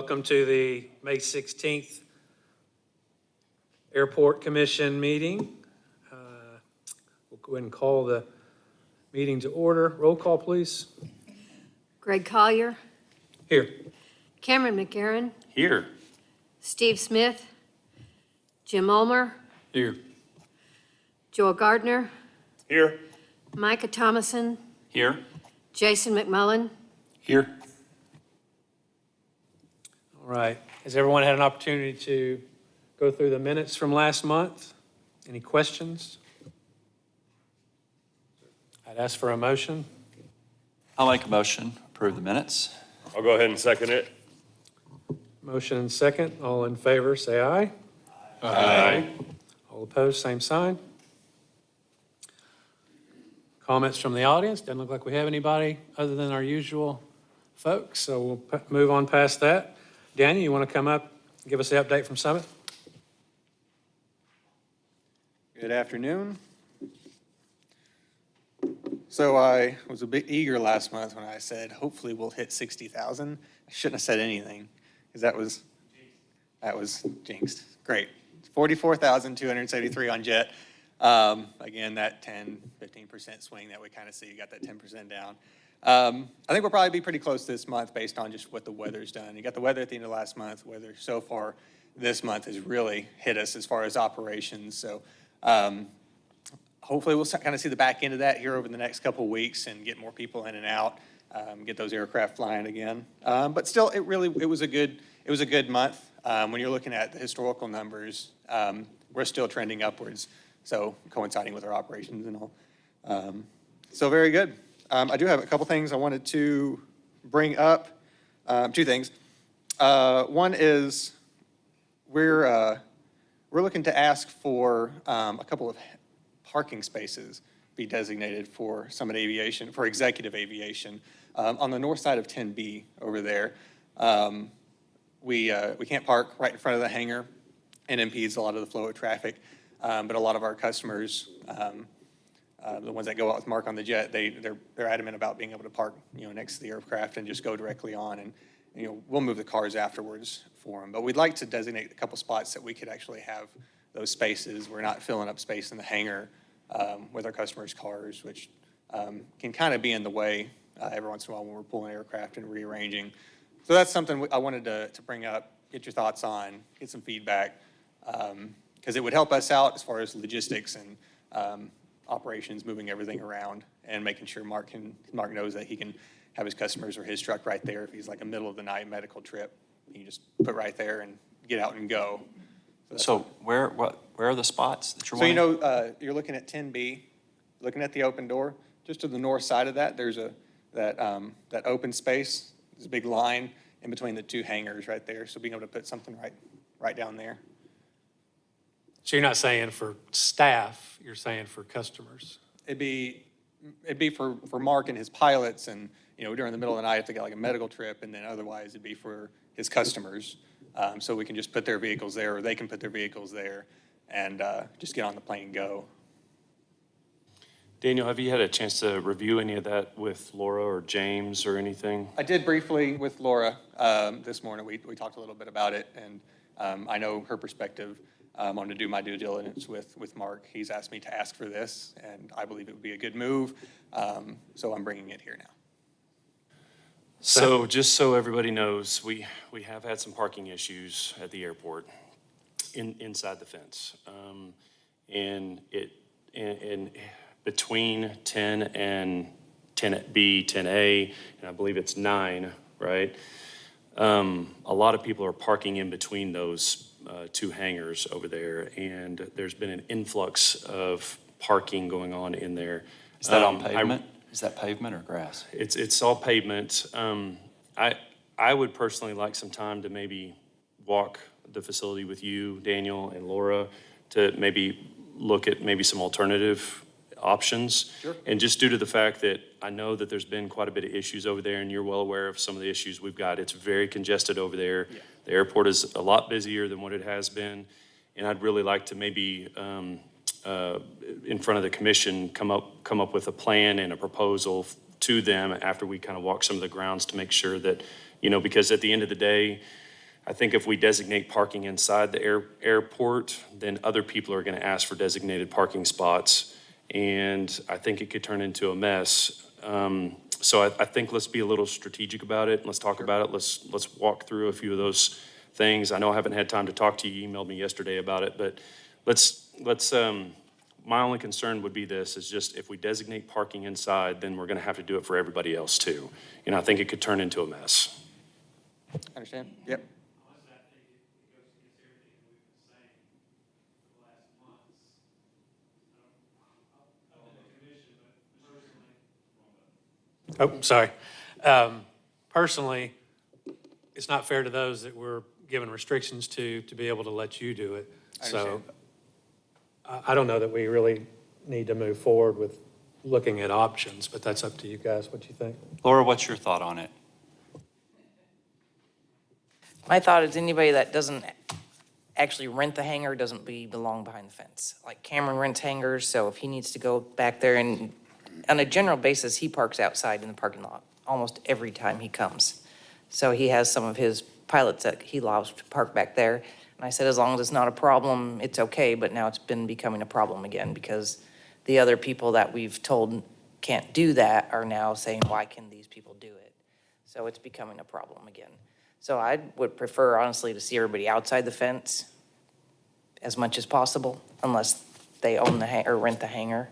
Welcome to the May 16th Airport Commission meeting. We'll go ahead and call the meeting to order. Roll call, please. Greg Collier, Here. Cameron McGarren, Here. Steve Smith, Jim Ulmer, Here. Joel Gardner, Here. Micah Thomason, Here. Jason McMullen. Here. All right. Has everyone had an opportunity to go through the minutes from last month? Any questions? I'd ask for a motion. I'll make a motion, approve the minutes. I'll go ahead and second it. Motion and second. All in favor, say aye. Aye. All opposed, same sign. Comments from the audience? Doesn't look like we have anybody other than our usual folks, so we'll move on past that. Daniel, you want to come up and give us the update from Summit? Good afternoon. So I was a bit eager last month when I said, hopefully we'll hit 60,000. I shouldn't have said anything, because that was jinxed. Great. 44,273 on jet. Again, that 10-15% swing that we kind of see, you got that 10% down. I think we'll probably be pretty close this month based on just what the weather's done. You got the weather at the end of last month. Weather so far this month has really hit us as far as operations. So hopefully we'll kind of see the back end of that here over the next couple of weeks and get more people in and out, get those aircraft flying again. But still, it was a good month. When you're looking at the historical numbers, we're still trending upwards. So coinciding with our operations and all. So very good. I do have a couple things I wanted to bring up. Two things. One is we're looking to ask for a couple of parking spaces be designated for Summit Aviation, for executive aviation. On the north side of 10B over there, we can't park right in front of the hangar and impedes a lot of the flow of traffic. But a lot of our customers, the ones that go out with Mark on the jet, they're adamant about being able to park, next to the aircraft and just go directly on. And, we'll move the cars afterwards for them. But we'd like to designate a couple spots that we could actually have those spaces. We're not filling up space in the hangar with our customers' cars, which can kind of be in the way every once in a while when we're pulling aircraft and rearranging. So that's something I wanted to bring up, get your thoughts on, get some feedback. Because it would help us out as far as logistics and operations, moving everything around and making sure Mark knows that he can have his customers or his truck right there. If he's like a middle of the night medical trip, you just put right there and get out and go. So where are the spots that you're wanting? So you're looking at 10B, looking at the open door. Just to the north side of that, there's that open space. There's a big line in between the two hangars right there. So being able to put something right down there. So you're not saying for staff, you're saying for customers? It'd be for Mark and his pilots and, during the middle of the night if they got like a medical trip, and then otherwise it'd be for his customers. So we can just put their vehicles there, or they can put their vehicles there and just get on the plane and go. Daniel, have you had a chance to review any of that with Laura or James or anything? I did briefly with Laura this morning. We talked a little bit about it, and I know her perspective. I wanted to do my due diligence with Mark. He's asked me to ask for this, and I believe it would be a good move. So I'm bringing it here now. So just so everybody knows, we have had some parking issues at the airport inside the fence. And between 10 and 10B, 10A, and I believe it's 9, right? A lot of people are parking in between those two hangars over there, and there's been an influx of parking going on in there. Is that on pavement? Is that pavement or grass? It's all pavement. I would personally like some time to maybe walk the facility with you, Daniel, and Laura, to maybe look at maybe some alternative options. Sure. And just due to the fact that I know that there's been quite a bit of issues over there, and you're well aware of some of the issues we've got. It's very congested over there. Yeah. The airport is a lot busier than what it has been, and I'd really like to maybe in front of the commission come up with a plan and a proposal to them after we kind of walk some of the grounds to make sure that, because at the end of the day, I think if we designate parking inside the airport, then other people are gonna ask for designated parking spots. And I think it could turn into a mess. So I think let's be a little strategic about it. Let's talk about it. Let's walk through a few of those things. I know I haven't had time to talk to you. You emailed me yesterday about it, but my only concern would be this, is just if we designate parking inside, then we're gonna have to do it for everybody else too. And I think it could turn into a mess. Understand? Yep. Oh, sorry. Personally, it's not fair to those that we're given restrictions to be able to let you do it. So understand. I don't know that we really need to move forward with looking at options, but that's up to you guys, what you think. Laura, what's your thought on it? My thought is anybody that doesn't actually rent the hangar doesn't belong behind the fence. Like Cameron rents hangars, so if he needs to go back there and, on a general basis, he parks outside in the parking lot almost every time he comes. So he has some of his pilots that he allows to park back there. And I said, as long as it's not a problem, it's okay, but now it's been becoming a problem again because the other people that we've told can't do that are now saying, why can these people do it? So it's becoming a problem again. So I would prefer honestly to see everybody outside the fence as much as possible, unless they own or rent the hangar.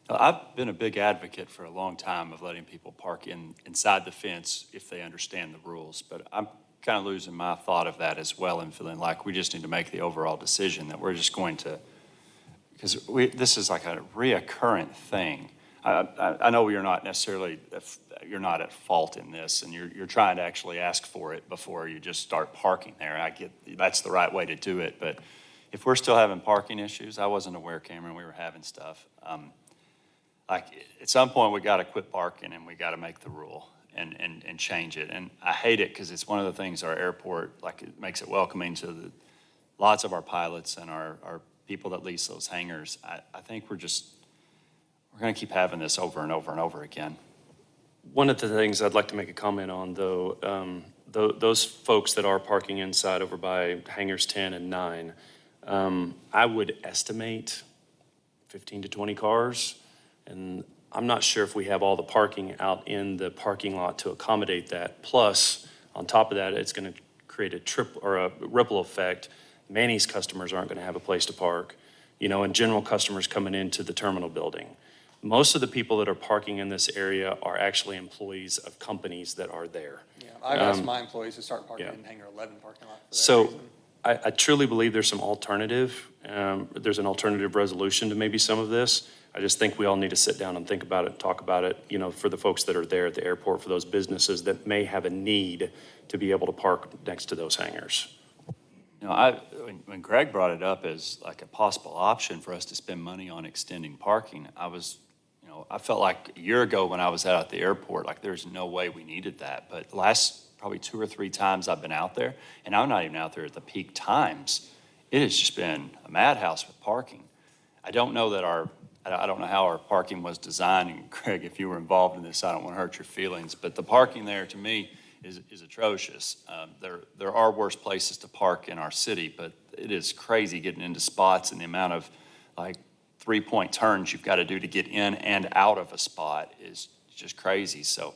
I've been a big advocate for a long time of letting people park inside the fence if they understand the rules, but I'm kind of losing my thought of that as well and feeling like we just need to make the overall decision that we're just going to, because this is like a reoccurrent thing. I know you're not necessarily, you're not at fault in this, and you're trying to actually ask for it before you just start parking there. I get that's the right way to do it, but if we're still having parking issues, I wasn't aware, Cameron, we were having stuff. Like at some point we got to quit parking and we got to make the rule and change it. And I hate it because it's one of the things our airport, like it makes it welcoming to lots of our pilots and our people that lease those hangars. I think we're going to keep having this over and over and over again. One of the things I'd like to make a comment on, though, those folks that are parking inside over by hangars 10 and 9, I would estimate 15 to 20 cars. And I'm not sure if we have all the parking out in the parking lot to accommodate that. Plus, on top of that, it's going to create a ripple effect. Manny's customers aren't going to have a place to park, and general customers coming into the terminal building. Most of the people that are parking in this area are actually employees of companies that are there. Yeah, I've asked my employees to start parking yeah. in hangar 11 parking lot for that So reason. I truly believe there's some alternative, there's an alternative resolution to maybe some of this. I just think we all need to sit down and think about it, talk about it, for the folks that are there at the airport, for those businesses that may have a need to be able to park next to those hangars. When Greg brought it up as like a possible option for us to spend money on extending parking, I felt like a year ago when I was out at the airport, like there's no way we needed that. But the last probably 2 or 3 times I've been out there, and I'm not even out there at the peak times, it has just been a madhouse with parking. I don't know how our parking was designed, and Greg, if you were involved in this, I don't want to hurt your feelings, but the parking there to me is atrocious. There are worse places to park in our city, but it is crazy getting into spots and the amount of like 3-point turns you've got to do to get in and out of a spot is just crazy. So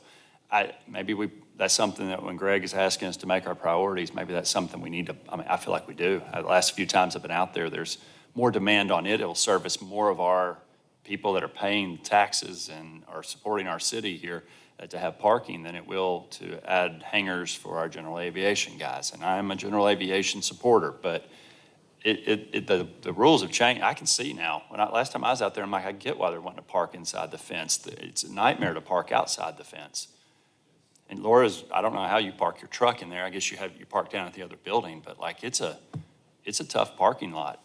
that's something that when Greg is asking us to make our priorities, maybe that's something we need to, I feel like we do. The last few times I've been out there, there's more demand on it. It'll service more of our people that are paying taxes and are supporting our city here to have parking than it will to add hangars for our general aviation guys. And I'm a general aviation supporter, but the rules have changed. I can see now. Last time I was out there, I'm like, I get why they're wanting to park inside the fence. It's a nightmare to park outside the fence. And Laura's, I don't know how you park your truck in there. I guess you park down at the other building, but like it's a tough parking lot.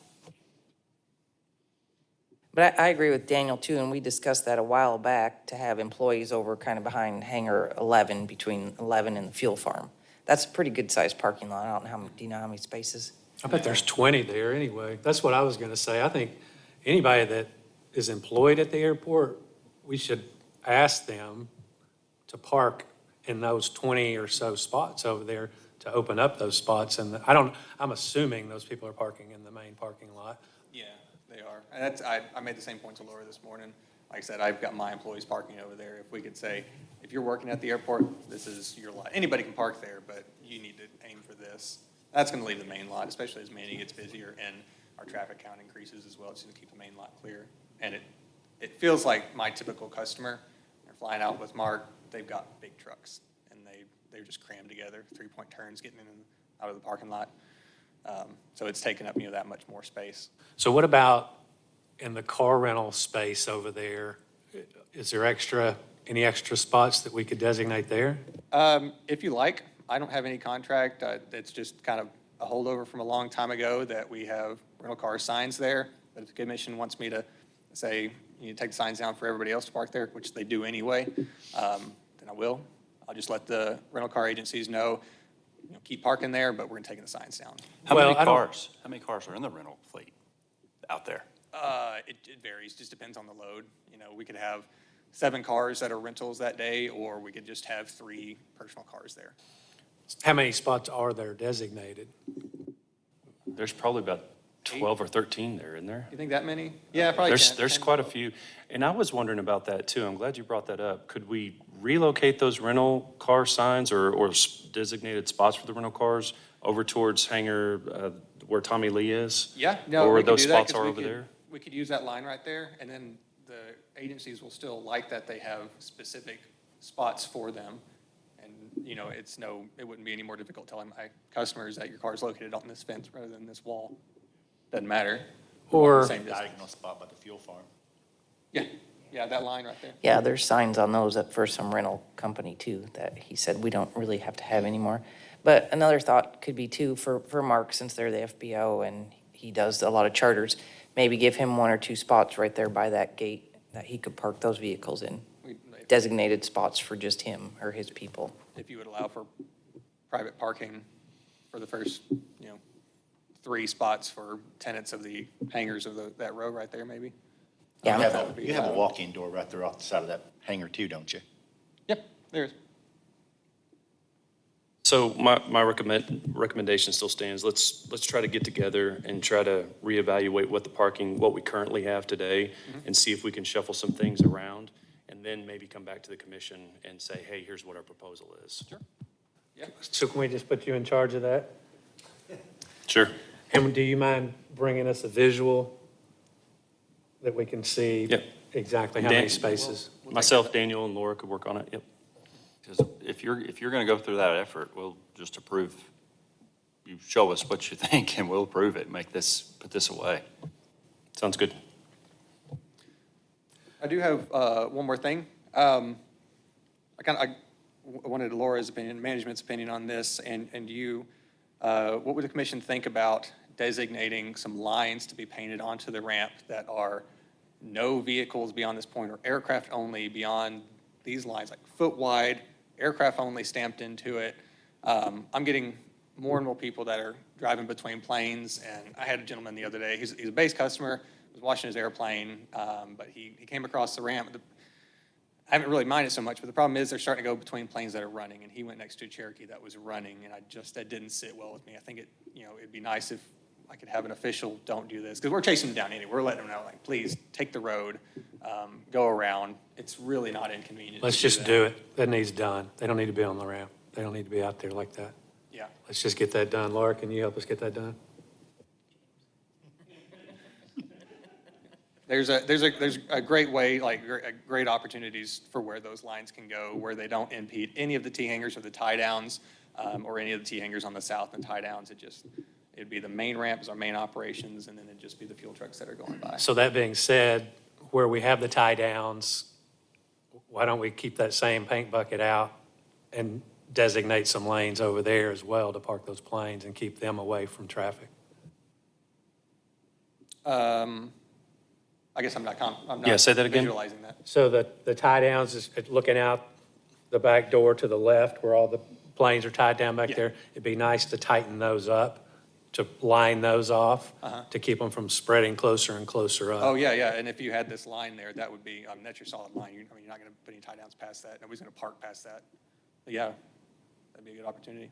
But I agree with Daniel too, and we discussed that a while back to have employees over kind of behind hangar 11, between 11 and the fuel farm. That's a pretty good sized parking lot. I don't know do you know how many spaces? I bet there's 20 there anyway. That's what I was going to say. I think anybody that is employed at the airport, we should ask them to park in those 20 or so spots over there to open up those spots. And I'm assuming those people are parking in the main parking lot. Yeah, they are. And that's, I made the same point to Laura this morning. Like I said, I've got my employees parking over there. If we could say, if you're working at the airport, this is your lot. Anybody can park there, but you need to aim for this. That's gonna leave the main lot, especially as Manny gets busier and our traffic count increases as well. It's gonna keep the main lot clear. And it feels like my typical customer, they're flying out with Mark, they've got big trucks and they're just crammed together, 3-point turns, getting in and out of the parking lot. So it's taken up, that much more space. So what about in the car rental space over there? Is there any extra spots that we could designate there? If you like, I don't have any contract. It's just kind of a holdover from a long time ago that we have rental car signs there. But if the commission wants me to say, you need to take the signs down for everybody else to park there, which they do anyway, then I will. I'll just let the rental car agencies know, keep parking there, but we're taking the signs down. How Well, many I don't- cars? How many cars are in the rental fleet out there? It varies, just depends on the load. We could have 7 cars that are rentals that day, or we could just have 3 personal cars there. How many spots are there designated? There's probably about 12 or 13 there, isn't there? You think that many? Yeah, probably There's 10. there's quite a few. And I was wondering about that too. I'm glad you brought that up. Could we relocate those rental car signs or designated spots for the rental cars over towards hangar where Tommy Lee is? Yeah, no, Or we where could those do that, spots 'cause are we over could- there? We could use that line right there, and then the agencies will still like that they have specific spots for them. And, it wouldn't be any more difficult telling my customers that your car is located on this fence rather than this wall. Doesn't matter. Or, Same distance. Diagonal spot by the fuel farm. Yeah, that line right there. Yeah, there's signs on those for some rental company too, that he said we don't really have to have anymore. But another thought could be too, for Mark, since they're the FBO and he does a lot of charters, maybe give him 1 or 2 spots right there by that gate that he could park those vehicles in, designated spots for just him or his people. If you would allow for private parking for the first, 3 spots for tenants of the hangars of that row right there, maybe. Yeah, You have a walk-in door right there off the side of that hangar too, don't you? Yep, there is. So my recommendation still stands. Let's try to get together and try to reevaluate what we currently have today and see if we can shuffle some things around and then maybe come back to the commission and say, hey, here's what our proposal is. Sure. so can we just put you in charge of that? Sure. And do you mind bringing us a visual that we can see Yep. exactly how many Dan- spaces? Myself, Daniel, and Laura could work on it. Yep. Because if you're going to go through that effort, we'll just approve, you show us what you think and we'll approve it, put this away. Sounds good. I do have one more thing. I wanted Laura's opinion, management's opinion on this, and you. What would the commission think about designating some lines to be painted onto the ramp that are no vehicles beyond this point or aircraft only beyond these lines, like foot wide, aircraft only stamped into it? I'm getting more and more people that are driving between planes, and I had a gentleman the other day, he's a base customer, was watching his airplane, but he came across the ramp. I haven't really minded so much, but the problem is they're starting to go between planes that are running, and he went next to a Cherokee that was running, and that didn't sit well with me. I think it'd be nice if I could have an official, don't do this, because we're chasing them down anyway. We're letting them know, like, please, take the road, go around. It's really not inconvenient. Let's to just that. do it. That needs done. They don't need to be on the ramp. They don't need to be out there like that. Yeah. Let's just get that done. Laura, can you help us get that done? There's a great way, great opportunities for where those lines can go, where they don't impede any of the T hangers or the tie downs, or any of the T hangers on the south and tie downs. It'd be the main ramp is our main operations, and then it'd just be the fuel trucks that are going by. So that being said, where we have the tie downs, why don't we keep that same paint bucket out and designate some lanes over there as well to park those planes and keep them away from traffic? I guess I'm not Yeah, say that again. visualizing that. So the tie downs is looking out the back door to the left where all the planes are tied down back Yeah. there. It'd be nice to tighten those up, to line those off, to keep them from spreading closer and closer up. Oh, yeah, and if you had this line there, that would be, that's your solid line. You're not going to put any tie downs past that. Nobody's going to park past that. But yeah, that'd be a good opportunity.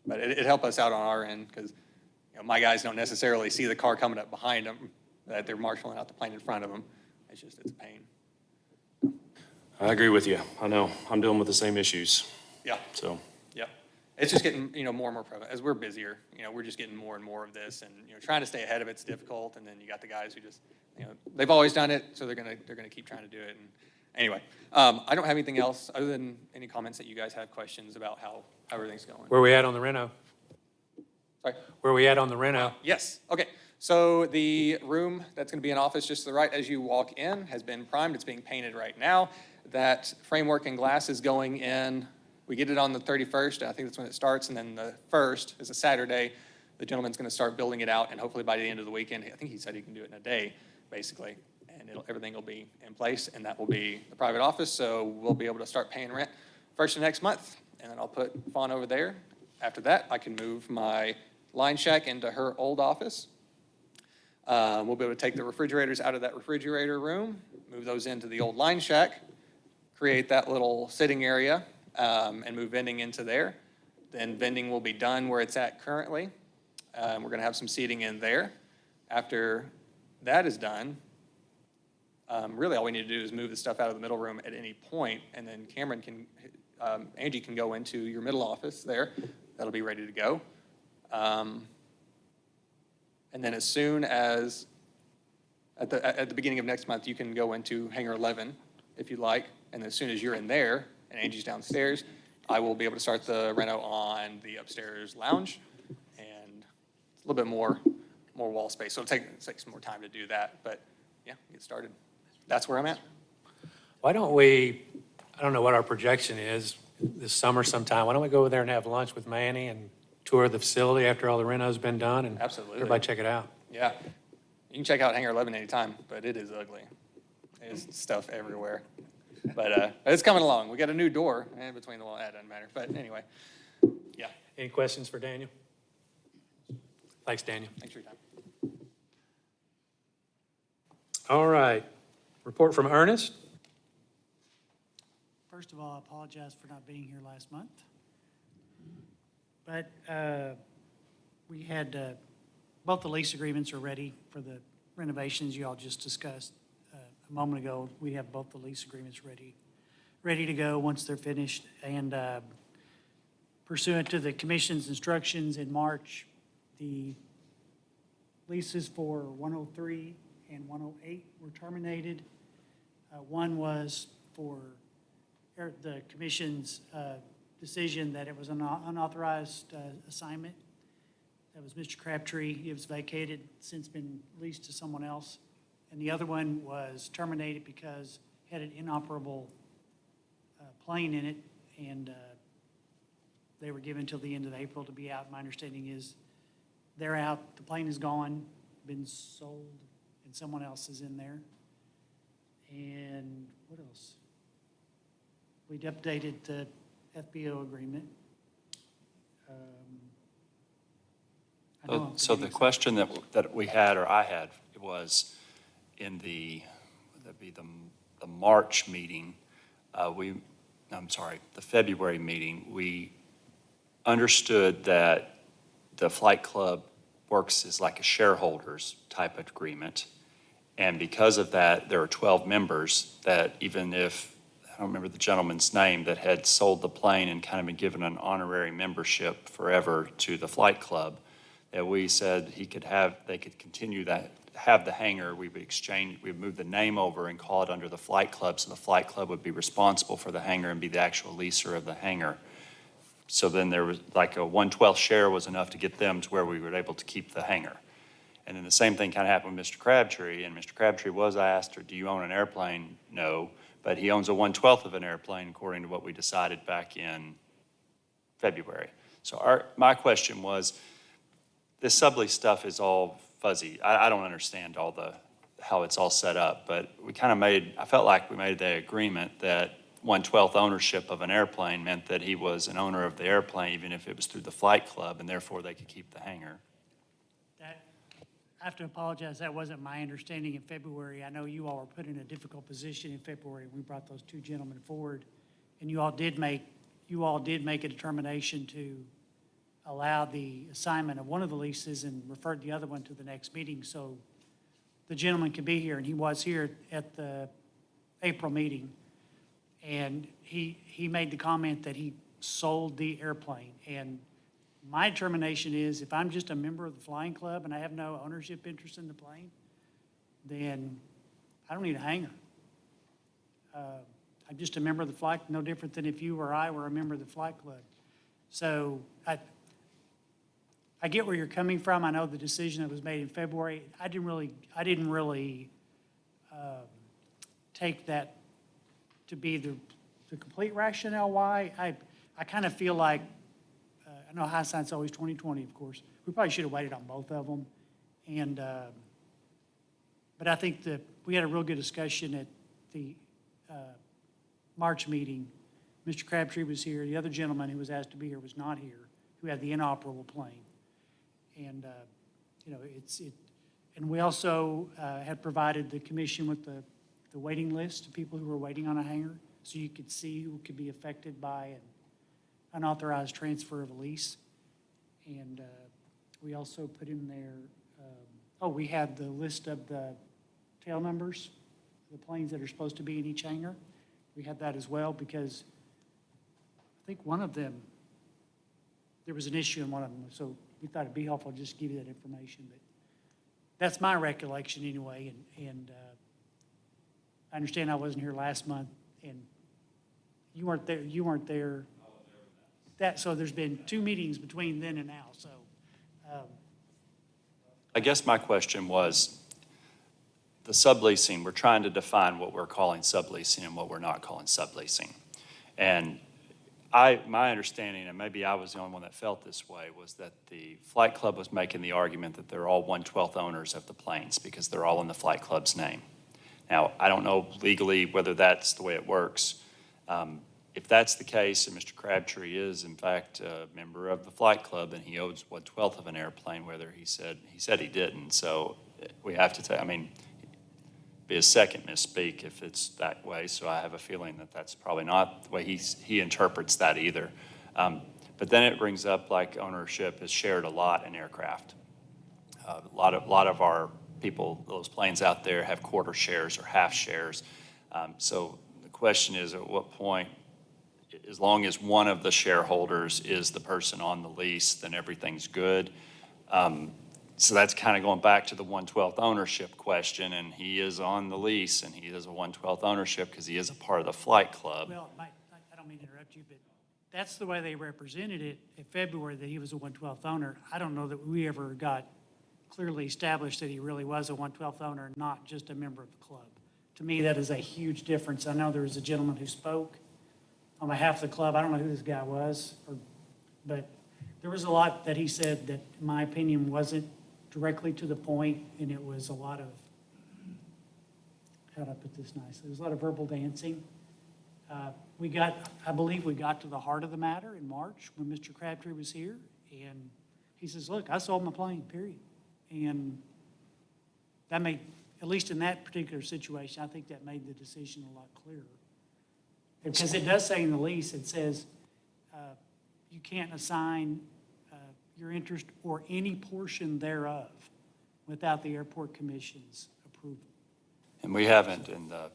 But it'd help us out on our end, because, you know, my guys don't necessarily see the car coming up behind them, that they're marshaling out the plane in front of them. It's just, it's a pain. I agree with you. I know. I'm dealing with the same issues, Yeah. so. Yeah, it's just getting, you know, more and more prevalent. As we're busier, you know, we're just getting more and more of this, and, you know, trying to stay ahead of it's difficult, and then you got the guys who just, you know, they've always done it, so they're gonna keep trying to do it, and anyway. I don't have anything else, other than any comments that you guys have questions about how everything's going. Where we at on the reno? Sorry? Where we at on the reno? Yes, okay. So the room that's gonna be an office just to the right as you walk in has been primed, it's being painted right now. That framework and glass is going in. We get it on the 31st, I think that's when it starts, and then the 1st is a Saturday. The gentleman's gonna start building it out, and hopefully by the end of the weekend, I think he said he can do it in a day, basically. And everything will be in place, and that will be the private office, so we'll be able to start paying rent first of next month. And then I'll put Fawn over there. After that, I can move my line shack into her old office. We'll be able to take the refrigerators out of that refrigerator room, move those into the old line shack, create that little sitting area, and move vending into there. Then vending will be done where it's at currently. We're gonna have some seating in there. After that is done, really all we need to do is move the stuff out of the middle room at any point, and then Cameron can, Angie can go into your middle office there. That'll be ready to go. And then as soon as, at the beginning of next month, you can go into hangar 11 if you'd like. And as soon as you're in there and Angie's downstairs, I will be able to start the reno on the upstairs lounge. And it's a little bit more wall space. So it'll take some more time to do that, but yeah, get started. That's where I'm at. Why don't we, I don't know what our projection is this summer sometime. Why don't we go over there and have lunch with Manny and tour the facility after all the reno's been done? And Absolutely. everybody check it out. Yeah. You can check out hangar 11 anytime, but it is ugly. There's stuff everywhere. But it's coming along. We got a new door in between the wall. That doesn't matter. But anyway, yeah. Any questions for Daniel? Thanks, Daniel. Thanks for your time. All right. Report from Ernest. First of all, I apologize for not being here last month. But we had, both the lease agreements are ready for the renovations you all just discussed a moment ago. We have both the lease agreements ready to go once they're finished. And pursuant to the commission's instructions in March, the leases for 103 and 108 were terminated. One was for the commission's decision that it was an unauthorized assignment. That was Mr. Crabtree. It was vacated, since been leased to someone else. And the other one was terminated because it had an inoperable plane in it, and they were given till the end of April to be out. My understanding is they're out, the plane is gone, been sold, and someone else is in there. And what else? We'd updated the FBO agreement. I know I'm So the forgetting question that we had, or I had, was in the, that'd be the March meeting, the February meeting, we understood that the flight club works as like a shareholders type of agreement. And because of that, there are 12 members that, even if, I don't remember the gentleman's name, that had sold the plane and kind of been given an honorary membership forever to the flight club, that we said they could continue that, have the hangar, we would move the name over and call it under the flight club, so the flight club would be responsible for the hangar and be the actual leaser of the hangar. So then there was like a 1/12 share was enough to get them to where we were able to keep the hangar. And then the same thing kind of happened with Mr. Crabtree, and Mr. Crabtree was asked, or do you own an airplane? No, but he owns a 1/12 of an airplane according to what we decided back in February. So my question was, this sublease stuff is all fuzzy. I don't understand how it's all set up, but we kind of I felt like we made the agreement that 1/12 ownership of an airplane meant that he was an owner of the airplane, even if it was through the flight club, and therefore they could keep the hangar. that. I have to apologize, that wasn't my understanding in February. I know you all were put in a difficult position in February. We brought those two gentlemen forward, and you all did make a determination to allowed the assignment of one of the leases and referred the other one to the next meeting, so the gentleman could be here, and he was here at the April meeting. And he made the comment that he sold the airplane. And my determination is, if I'm just a member of the flying club and I have no ownership interest in the plane, then I don't need a hangar. I'm just a member of the flight, no different than if you or I were a member of the flight club. So I get where you're coming from. I know the decision that was made in February. I didn't really take that to be the complete rationale why. I kind of feel like, I know hindsight's always 20/20, of course. We probably should have waited on both of them. And, but I think that we had a real good discussion at the March meeting. Mr. Crabtree was here. The other gentleman who was asked to be here was not here, who had the inoperable plane. And, you know, and we also had provided the commission with the waiting list of people who were waiting on a hangar, so you could see who could be affected by an unauthorized transfer of a lease. And we also put in there, we had the list of the tail numbers, the planes that are supposed to be in each hangar. We had that as well, because I think one of them, there was an issue in one of them, so we thought it'd be helpful to just give you that information. But that's my recollection anyway, and I understand I wasn't here last month, and you weren't there. So there's been 2 meetings between then and now, so. I guess my question was, the subleasing, we're trying to define what we're calling subleasing and what we're not calling subleasing. And my understanding, and maybe I was the only one that felt this way, was that the flight club was making the argument that they're all 1/12 owners of the planes because they're all in the flight club's name. Now, I don't know legally whether that's the way it works. If that's the case, and Mr. Crabtree is in fact a member of the flight club, and he owns 1/12 of an airplane, whether he said he didn't. So we have to take, be a second misspeak if it's that way. So I have a feeling that that's probably not the way he interprets that either. But then it brings up like ownership is shared a lot in aircraft. A lot of our people, those planes out there have quarter shares or half shares. So the question is, at what point, as long as one of the shareholders is the person on the lease, then everything's good. So that's kind of going back to the 1/12 ownership question, and he is on the lease, and he is a 1/12 ownership because he is a part of the flight club. Well, Mike, I don't mean to interrupt you, but that's the way they represented it in February, that he was a 1/12 owner. I don't know that we ever got clearly established that he really was a 1/12 owner, not just a member of the club. To me, that is a huge difference. I know there was a gentleman who spoke on behalf of the club. I don't know who this guy was, but there was a lot that he said that, in my opinion, wasn't directly to the point, and it was a lot of, how do I put this nicely? There was a lot of verbal dancing. I believe we got to the heart of the matter in March when Mr. Crabtree was here, and he says, look, I sold my plane, period. And that made, at least in that particular situation, I think that made the decision a lot clearer. Because it does say in the lease, it says you can't assign your interest or any portion thereof without the airport commission's approval. And we haven't, in the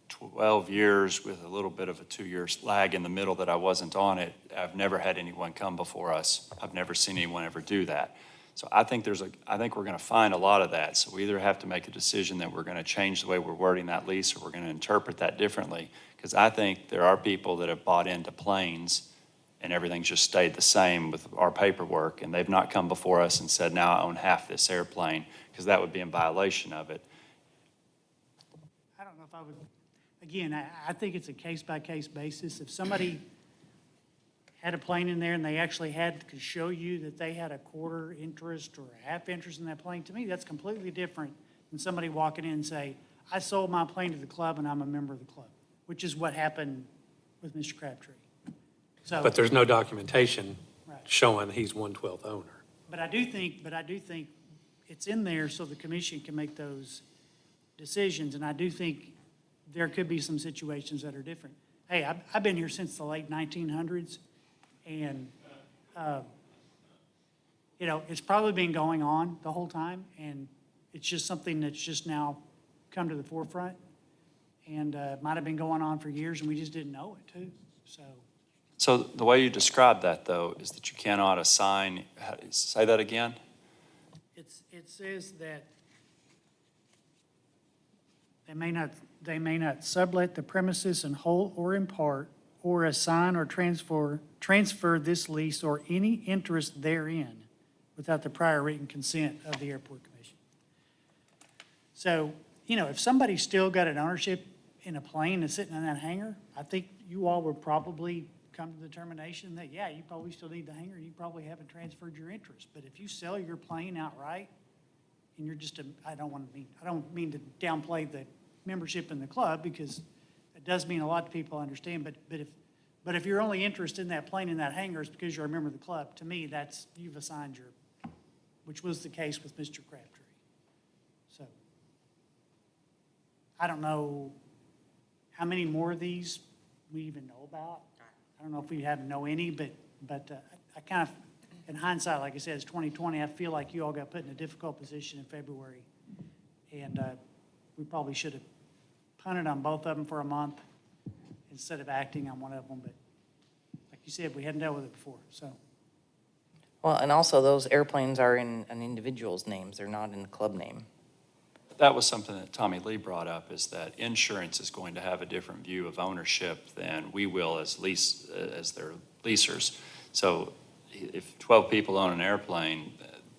12 years with a little bit of a 2-year lag in the middle that I wasn't on it, I've never had anyone come before us. I've never seen anyone ever do that. So I think we're going to find a lot of that. So we either have to make a decision that we're going to change the way we're wording that lease, or we're going to interpret that differently. Because I think there are people that have bought into planes and everything's just stayed the same with our paperwork, and they've not come before us and said, now I own half this airplane, because that would be in violation of it. I don't know if I would, again, I think it's a case-by-case basis. If somebody had a plane in there and they actually could show you that they had a quarter interest or a half interest in that plane, to me, that's completely different than somebody walking in and say, I sold my plane to the club and I'm a member of the club, which is what happened with Mr. Crabtree. So, But there's no documentation Right. showing he's 1/12 owner. but I do think it's in there so the commission can make those decisions, and I do think there could be some situations that are different. Hey, I've been here since the late 1900s, and it's probably been going on the whole time, and it's just something that's just now come to the forefront. And might have been going on for years, and we just didn't know it, too, so. So the way you describe that, though, is that you cannot assign, say that again? It says that they may not sublet the premises in whole or in part, or assign or transfer this lease or any interest therein without the prior written consent of the airport commission. So, if somebody's still got an ownership in a plane that's sitting in that hangar, I think you all would probably come to the determination that, yeah, you probably still need the hangar, you probably haven't transferred your interest. But if you sell your plane outright, and you're just I don't mean to downplay the membership in the club, because it does mean a lot to people, understand, but if your only interest in that plane in that hangar is because you're a member of the club, to me, you've assigned which was the case with Mr. Crabtree. So, I don't know how many more of these we even know about. I don't know if we know any, but I kind of, in hindsight, like I said, it's 2020, I feel like you all got put in a difficult position in February. And we probably should have punted on both of them for a month instead of acting on one of them. But like you said, we hadn't dealt with it before, so. Well, and also those airplanes are in an individual's names, they're not in the club name. That was something that Tommy Lee brought up, is that insurance is going to have a different view of ownership than we will as their leasers. So if 12 people own an airplane,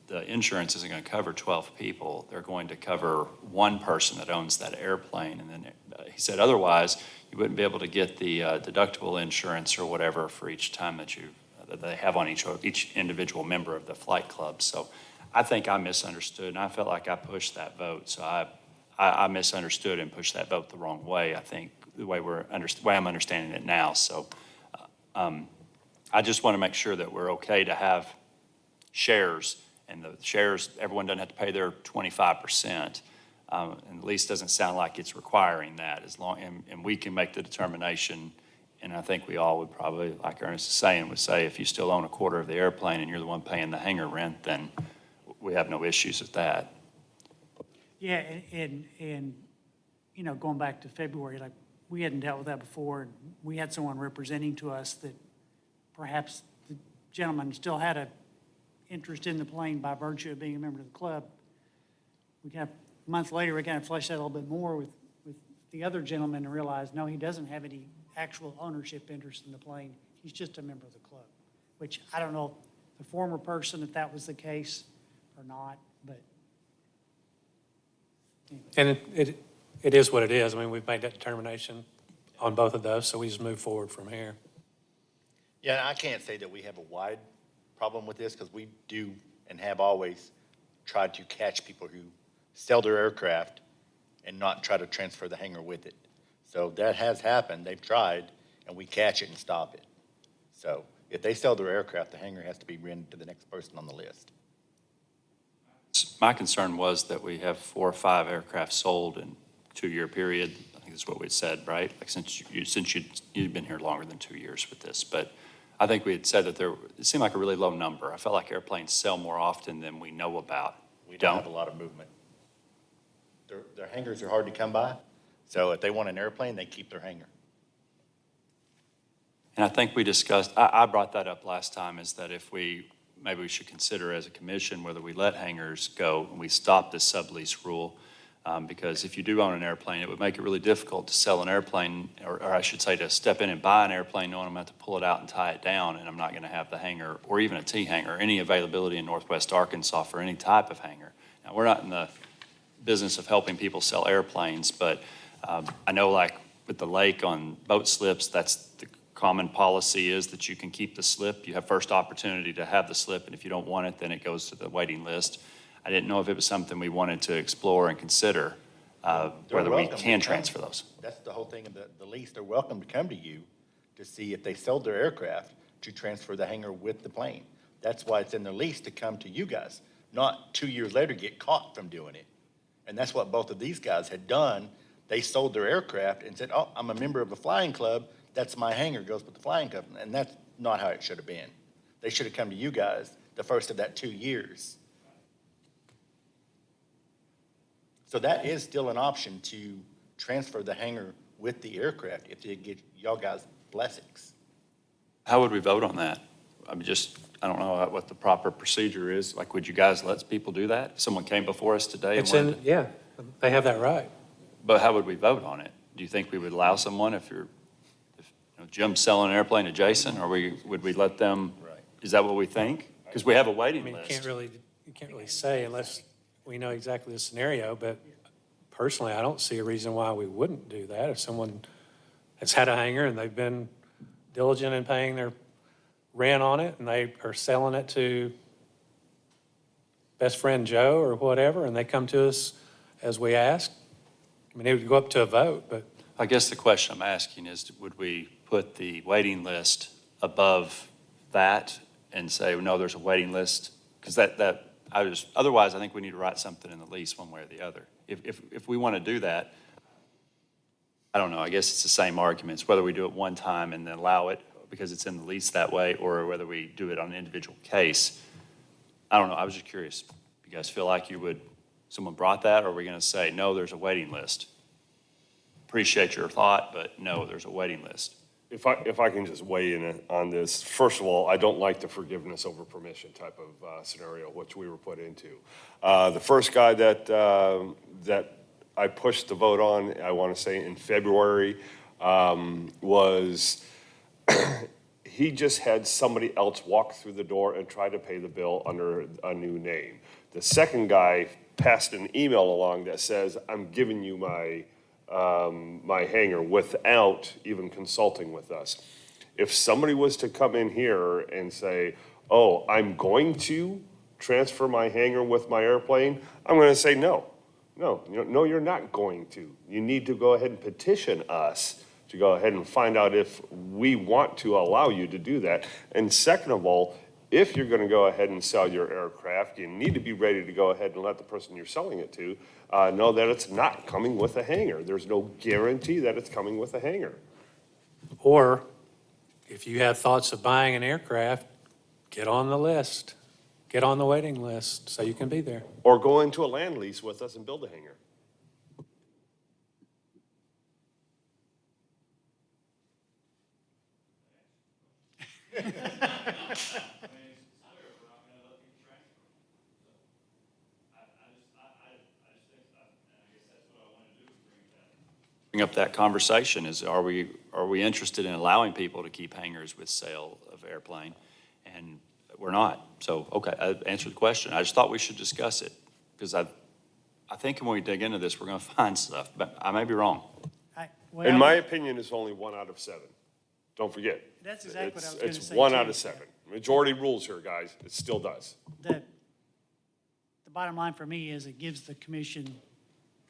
the insurance isn't going to cover 12 people. They're going to cover one person that owns that airplane. And then he said otherwise, you wouldn't be able to get the deductible insurance or whatever for each time that they have on each individual member of the flight club. So I think I misunderstood, and I felt like I pushed that vote. So I misunderstood and pushed that vote the wrong way, I think, the way I'm understanding it now. So I just want to make sure that we're okay to have shares, and the shares, everyone doesn't have to pay their 25%. And at least doesn't sound like it's requiring that, and we can make the determination. And I think we all would probably, like Ernest is saying, would say if you still own a quarter of the airplane and you're the one paying the hangar rent, then we have no issues with that. Yeah, and going back to February, like, we hadn't dealt with that before. And we had someone representing to us that perhaps the gentleman still had an interest in the plane by virtue of being a member of the club. A month later, we kind of fleshed that a little bit more with the other gentleman and realized, no, he doesn't have any actual ownership interest in the plane. He's just a member of the club, which I don't know the former person, if that was the case or not, but. Anyway. And it is what it is. I mean, we've made that determination on both of those, so we just move forward from here. Yeah, I can't say that we have a wide problem with this, because we do and have always tried to catch people who sell their aircraft and not try to transfer the hangar with it. So that has happened. They've tried, and we catch it and stop it. So if they sell their aircraft, the hangar has to be rented to the next person on the list. My concern was that we have 4 or 5 aircraft sold in a 2-year period. I think that's what we said, right? Like since you've been here longer than 2 years with this, but I think we had said that it seemed like a really low number. I felt like airplanes sell more often than we know about. We don't have a lot of movement. Their hangars are hard to come by, so if they want an airplane, they keep their hangar. And I think we discussed, I brought that up last time, is that maybe we should consider as a commission whether we let hangars go and we stop this sublease rule. Because if you do own an airplane, it would make it really difficult to sell an airplane, or I should say to step in and buy an airplane knowing I'm going to have to pull it out and tie it down, and I'm not going to have the hangar or even a T-hangar, any availability in Northwest Arkansas for any type of hangar. Now, we're not in the business of helping people sell airplanes, but I know like with the lake on boat slips, that's the common policy is that you can keep the slip. You have first opportunity to have the slip, and if you don't want it, then it goes to the waiting list. I didn't know if it was something we wanted to explore and consider, whether we can transfer those. That's the whole thing of the lease. They're welcome to come to you to see if they sold their aircraft to transfer the hangar with the plane. That's why it's in their lease, to come to you guys, not 2 years later get caught from doing it. And that's what both of these guys had done. They sold their aircraft and said, oh, I'm a member of the flying club. That's my hangar, goes with the flying club. And that's not how it should have been. They should have come to you guys the first of that 2 years. So that is still an option to transfer the hangar with the aircraft if they get y'all guys' blessings. How would we vote on that? I don't know what the proper procedure is. Like, would you guys let people do that? If someone came before us today and It's in, wanted, yeah, they have that right. but how would we vote on it? Do you think we would allow someone if Jim's selling an airplane to Jason, or would we let them? Right. Is that what we think? Because we have a I waiting mean, you list. can't really say unless we know exactly the scenario, but personally, I don't see a reason why we wouldn't do that. If someone has had a hangar and they've been diligent in paying their rent on it, and they are selling it to best friend Joe or whatever, and they come to us as we ask, I mean, it would go up to a vote, but I guess the question I'm asking is, would we put the waiting list above that and say, no, there's a waiting list? Because otherwise, I think we need to write something in the lease one way or the other. If we want to do that, I don't know, I guess it's the same arguments, whether we do it one time and then allow it because it's in the lease that way, or whether we do it on an individual case. I don't know, I was just curious. You guys feel like someone brought that, or are we going to say, no, there's a waiting list? Appreciate your thought, but no, there's a waiting list. If I can just weigh in on this, first of all, I don't like the forgiveness over permission type of scenario, which we were put into. The first guy that I pushed the vote on, I want to say in February, was he just had somebody else walk through the door and try to pay the bill under a new name. The second guy passed an email along that says, I'm giving you my hangar without even consulting with us. If somebody was to come in here and say, oh, I'm going to transfer my hangar with my airplane, I'm going to say no. No, you're not going to. You need to go ahead and petition us to go ahead and find out if we want to allow you to do that. And second of all, if you're going to go ahead and sell your aircraft, you need to be ready to go ahead and let the person you're selling it to know that it's not coming with a hangar. There's no guarantee that it's coming with a hangar. or if you have thoughts of buying an aircraft, get on the list. Get on the waiting list so you can be there. Or go into a land lease with us and build a hangar. Bring up that conversation is, are we interested in allowing people to keep hangars with sale of airplane? And we're not. So, okay, I answered the question. I just thought we should discuss it because I think when we dig into this, we're going to find stuff, but I may be wrong. In my opinion, it's only 1 out of 7. Don't forget. That's exactly what I was gonna say, It's 1 out too. of 7. Majority rules here, guys. It still does. The bottom line for me is it gives the commission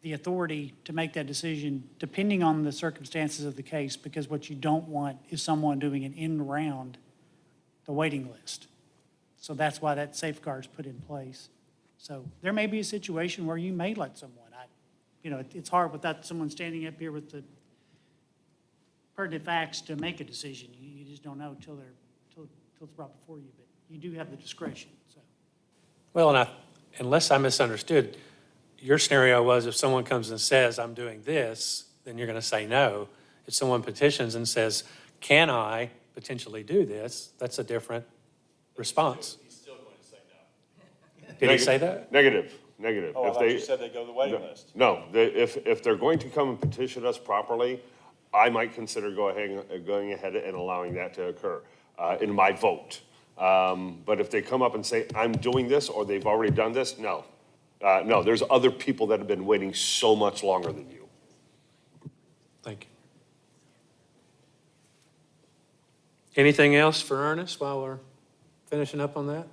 the authority to make that decision depending on the circumstances of the case, because what you don't want is someone doing an end around the waiting list. So that's why that safeguard's put in place. So there may be a situation where you may let someone, it's hard without someone standing up here with the pertinent facts to make a decision. You just don't know till it's brought before you, but you do have the discretion, so. Well, and unless I misunderstood, your scenario was if someone comes and says, I'm doing this, then you're going to say no. If someone petitions and says, can I potentially do this, that's a different response. He's still going to say no. Did he say that? Negative. Oh, I If thought they- you said they go to the waiting list. No, if they're going to come and petition us properly, I might consider going ahead and allowing that to occur in my vote. But if they come up and say, I'm doing this, or they've already done this, no. No, there's other people that have been waiting so much longer than you. Thank you. Anything else for Ernest while we're finishing up on that?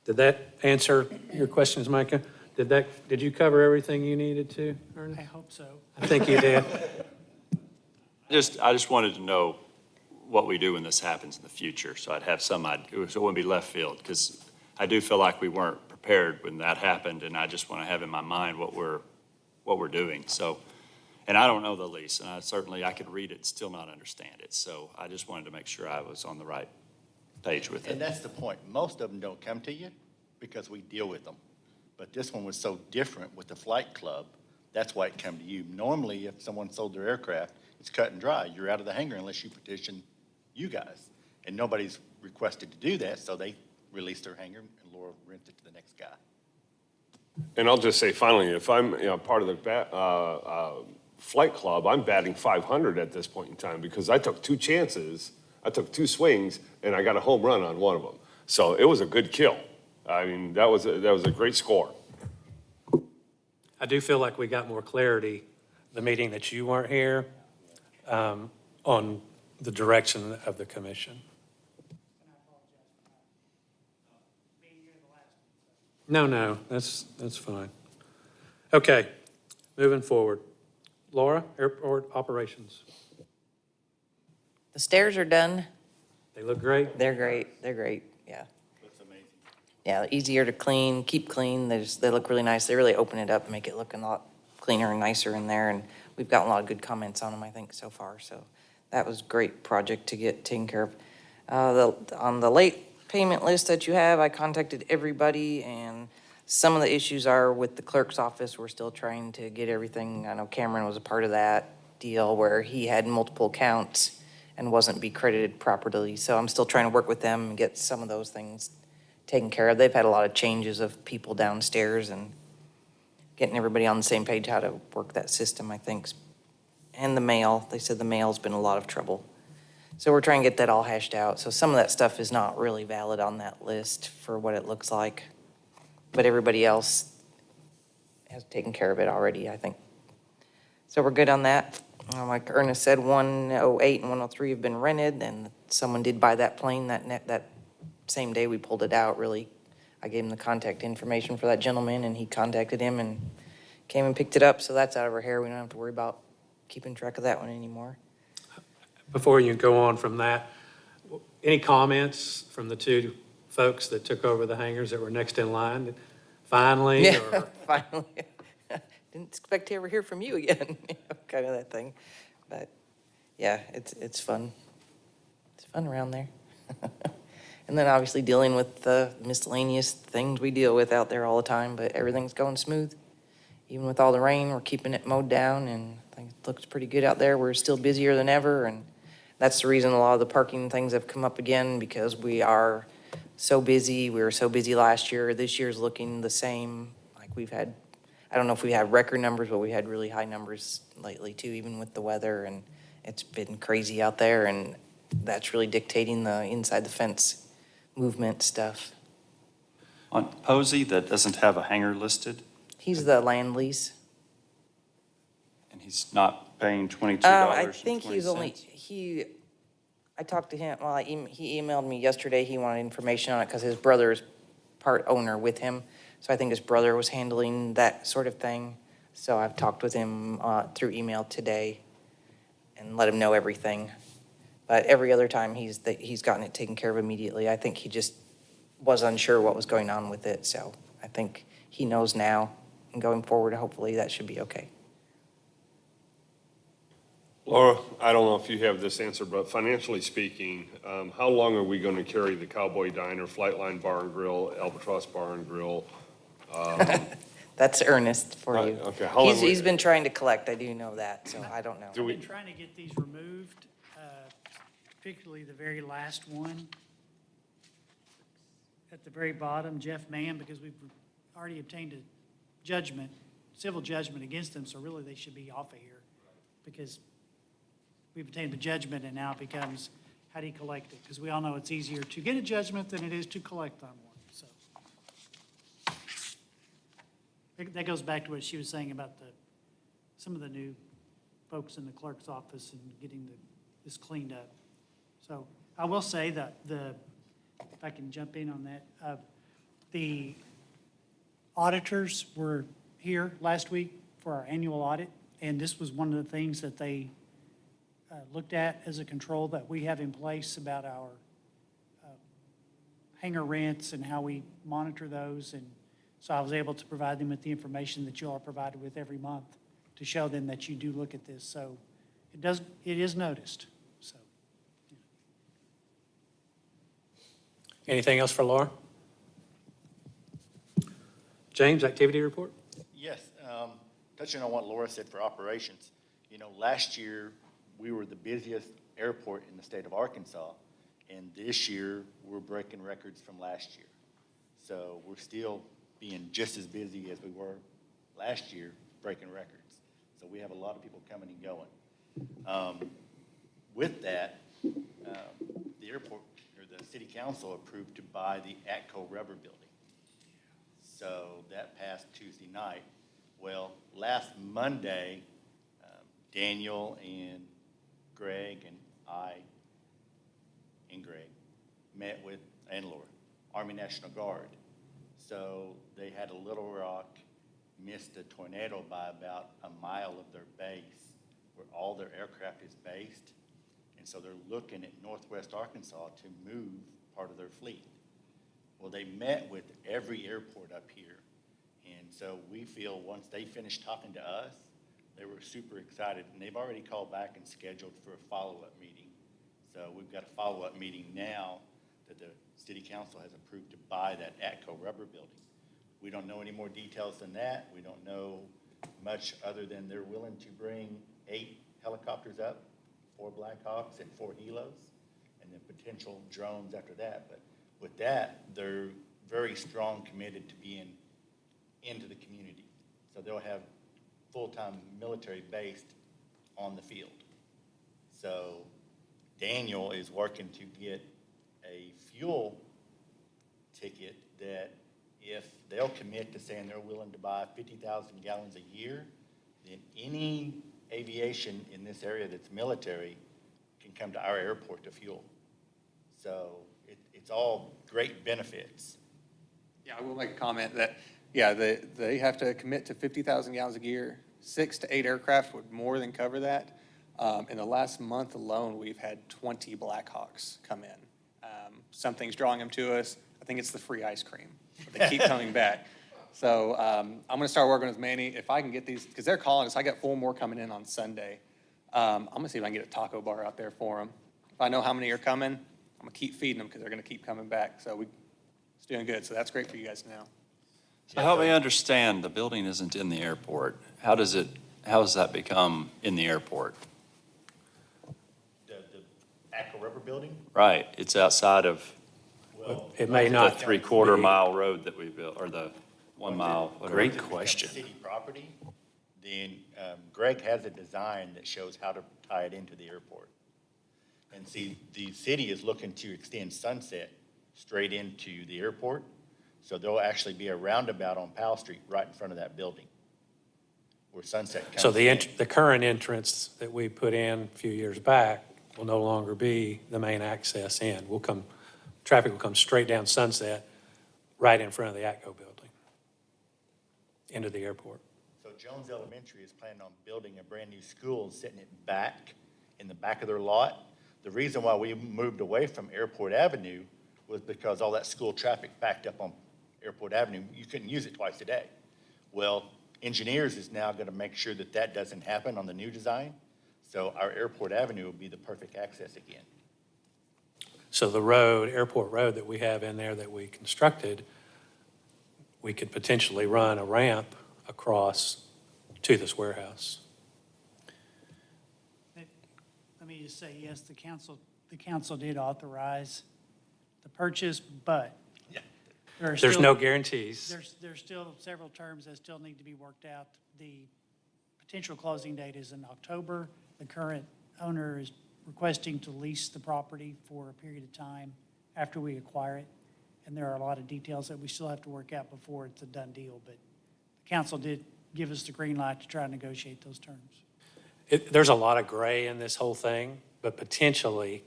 Did that answer your questions, Micah? Did you cover everything you needed to, Ernest? I hope so. I think you did. I just wanted to know what we do when this happens in the future, so I'd have some idea, so it wouldn't be left field, because I do feel like we weren't prepared when that happened, and I just want to have in my mind what we're doing. So And I don't know the lease, and I could read it and still not understand it. So I just wanted to make sure I was on the right page with And it. that's the point. Most of them don't come to you because we deal with them. But this one was so different with the flight club, that's why it come to you. Normally, if someone sold their aircraft, it's cut and dry. You're out of the hangar unless you petition you guys. And nobody's requested to do that, so they release their hangar and Laura rents it to the next guy. And I'll just say finally, if I'm, part of the flight club, I'm batting 500 at this point in time because I took 2 chances, I took 2 swings, and I got a home run on one of them. So it was a good kill. I mean, that was a great score. I do feel like we got more clarity, the meeting that you weren't here, on the direction of the commission. No, that's fine. Okay, moving forward. Laura, airport operations. The stairs are done. They look great. They're great. They're great, yeah. Looks amazing. Yeah, easier to clean, keep clean. They look really nice. They really open it up and make it look a lot cleaner and nicer in there. And we've gotten a lot of good comments on them, I think, so far. So that was a great project to get taken care of. On the late payment list that you have, I contacted everybody, and some of the issues are with the clerk's office. We're still trying to get everything. I know Cameron was a part of that deal where he had multiple accounts and wasn't be credited properly. So I'm still trying to work with them and get some of those things taken care of. They've had a lot of changes of people downstairs and getting everybody on the same page how to work that system, I think. And the mail, they said the mail's been a lot of trouble. So we're trying to get that all hashed out. So some of that stuff is not really valid on that list for what it looks like. But everybody else has taken care of it already, I think. So we're good on that. Like Ernest said, 108 and 103 have been rented, and someone did buy that plane that same day we pulled it out, really. I gave him the contact information for that gentleman, and he contacted him and came and picked it up, so that's out of our hair. We don't have to worry about keeping track of that one anymore. Before you go on from that, any comments from the 2 folks that took over the hangars that were next in line? Finally, Yeah, or? finally. Didn't expect to ever hear from you again, kind of that thing. But, yeah, it's fun. It's fun around there. And then obviously dealing with the miscellaneous things we deal with out there all the time, but everything's going smooth. Even with all the rain, we're keeping it mowed down, and I think it looks pretty good out there. We're still busier than ever, and that's the reason a lot of the parking things have come up again, because we are so busy. We were so busy last year. This year's looking the same. Like we've had, I don't know if we have record numbers, but we had really high numbers lately too, even with the weather, and it's been crazy out there, and that's really dictating the inside the fence movement stuff. On Posey, that doesn't have a hangar listed, He's the land lease. and he's not paying $22.20. I think he's only, I talked to him, well, he emailed me yesterday, he wanted information on it because his brother is part owner with him. So I think his brother was handling that sort of thing. So I've talked with him through email today and let him know everything. But every other time he's gotten it taken care of immediately. I think he just was unsure what was going on with it. So I think he knows now, and going forward, hopefully that should be okay. Laura, I don't know if you have this answer, but financially speaking, how long are we going to carry the Cowboy Diner, Flightline Bar and Grill, Albatross Bar and Grill? That's Ernest for you. Okay, how long He's been trying to collect, I do know that, so I don't know. Do we- I've been trying to get these removed, particularly the very last one. At the very bottom, Jeff Mann, because we've already obtained a judgment, civil judgment against them, so really they should be off of here. Because we've obtained the judgment, and now it becomes, how do you collect it? Because we all know it's easier to get a judgment than it is to collect on one, so. That goes back to what she was saying about some of the new folks in the clerk's office and getting this cleaned up. So I will say that if I can jump in on that, the auditors were here last week for our annual audit, and this was one of the things that they looked at as a control that we have in place about our hangar rents and how we monitor those. And so I was able to provide them with the information that you all are provided with every month to show them that you do look at this. So it is noticed, so. Anything else for Laura? James, activity report? Yes, touching on what Laura said for operations, last year, we were the busiest airport in the state of Arkansas, and this year, we're breaking records from last year. So we're still being just as busy as we were last year, breaking records. So we have a lot of people coming and going. With that, the airport, or the city council approved to buy the Atco Rubber Building. So that passed Tuesday night. Well, last Monday, Daniel and Greg and I and Greg met with, and Laura, Army National Guard. So they had a Little Rock missed a tornado by about a mile of their base, where all their aircraft is based. And so they're looking at Northwest Arkansas to move part of their fleet. Well, they met with every airport up here. And so we feel once they finished talking to us, they were super excited. And they've already called back and scheduled for a follow-up meeting. So we've got a follow-up meeting now that the city council has approved to buy that Atco Rubber Building. We don't know any more details than that. We don't know much other than they're willing to bring 8 helicopters up, 4 Blackhawks and 4 Helos, and then potential drones after that. But with that, they're very strong committed to being into the community. So they'll have full-time military based on the field. So Daniel is working to get a fuel ticket that if they'll commit to saying they're willing to buy 50,000 gallons a year, then any aviation in this area that's military can come to our airport to fuel. So it's all great benefits. Yeah, I will make a comment that, yeah, they have to commit to 50,000 gallons a year. 6 to 8 aircraft would more than cover that. In the last month alone, we've had 20 Blackhawks come in. Something's drawing them to us. I think it's the free ice cream. They keep coming back. So I'm going to start working with Manny. If I can get these, because they're calling us, I got 4 more coming in on Sunday. I'm going to see if I can get a taco bar out there for them. If I know how many are coming, I'm going to keep feeding them because they're going to keep coming back. So it's doing good. So that's great for you guys now. So help me understand, the building isn't in the airport. How does that become in the airport? The Atco Rubber Building, Right, it's outside of well, It may the not. 3/4 be- mile road that we built, or the 1 mile, whatever. Great if it becomes question. city property, then Greg has a design that shows how to tie it into the airport. And see, the city is looking to extend Sunset straight into the airport. So there'll actually be a roundabout on Powell Street right in front of that building where Sunset comes So in. the current entrance that we put in a few years back will no longer be the main access in. Traffic will come straight down Sunset, right in front of the Atco building, into the airport. So Jones Elementary is planning on building a brand-new school and setting it back in the back of their lot. The reason why we moved away from Airport Avenue was because all that school traffic backed up on Airport Avenue. You couldn't use it twice a day. Well, engineers is now going to make sure that that doesn't happen on the new design. So our Airport Avenue will be the perfect access again. So the road, Airport Road that we have in there that we constructed, we could potentially run a ramp across to this warehouse. Let me just say, yes, the council did authorize the purchase, but Yeah. there are There's still- no guarantees. There's still several terms that still need to be worked out. The potential closing date is in October. The current owner is requesting to lease the property for a period of time after we acquire it. And there are a lot of details that we still have to work out before it's a done deal. But the council did give us the green light to try and negotiate those terms. There's a lot of gray in this whole thing, but potentially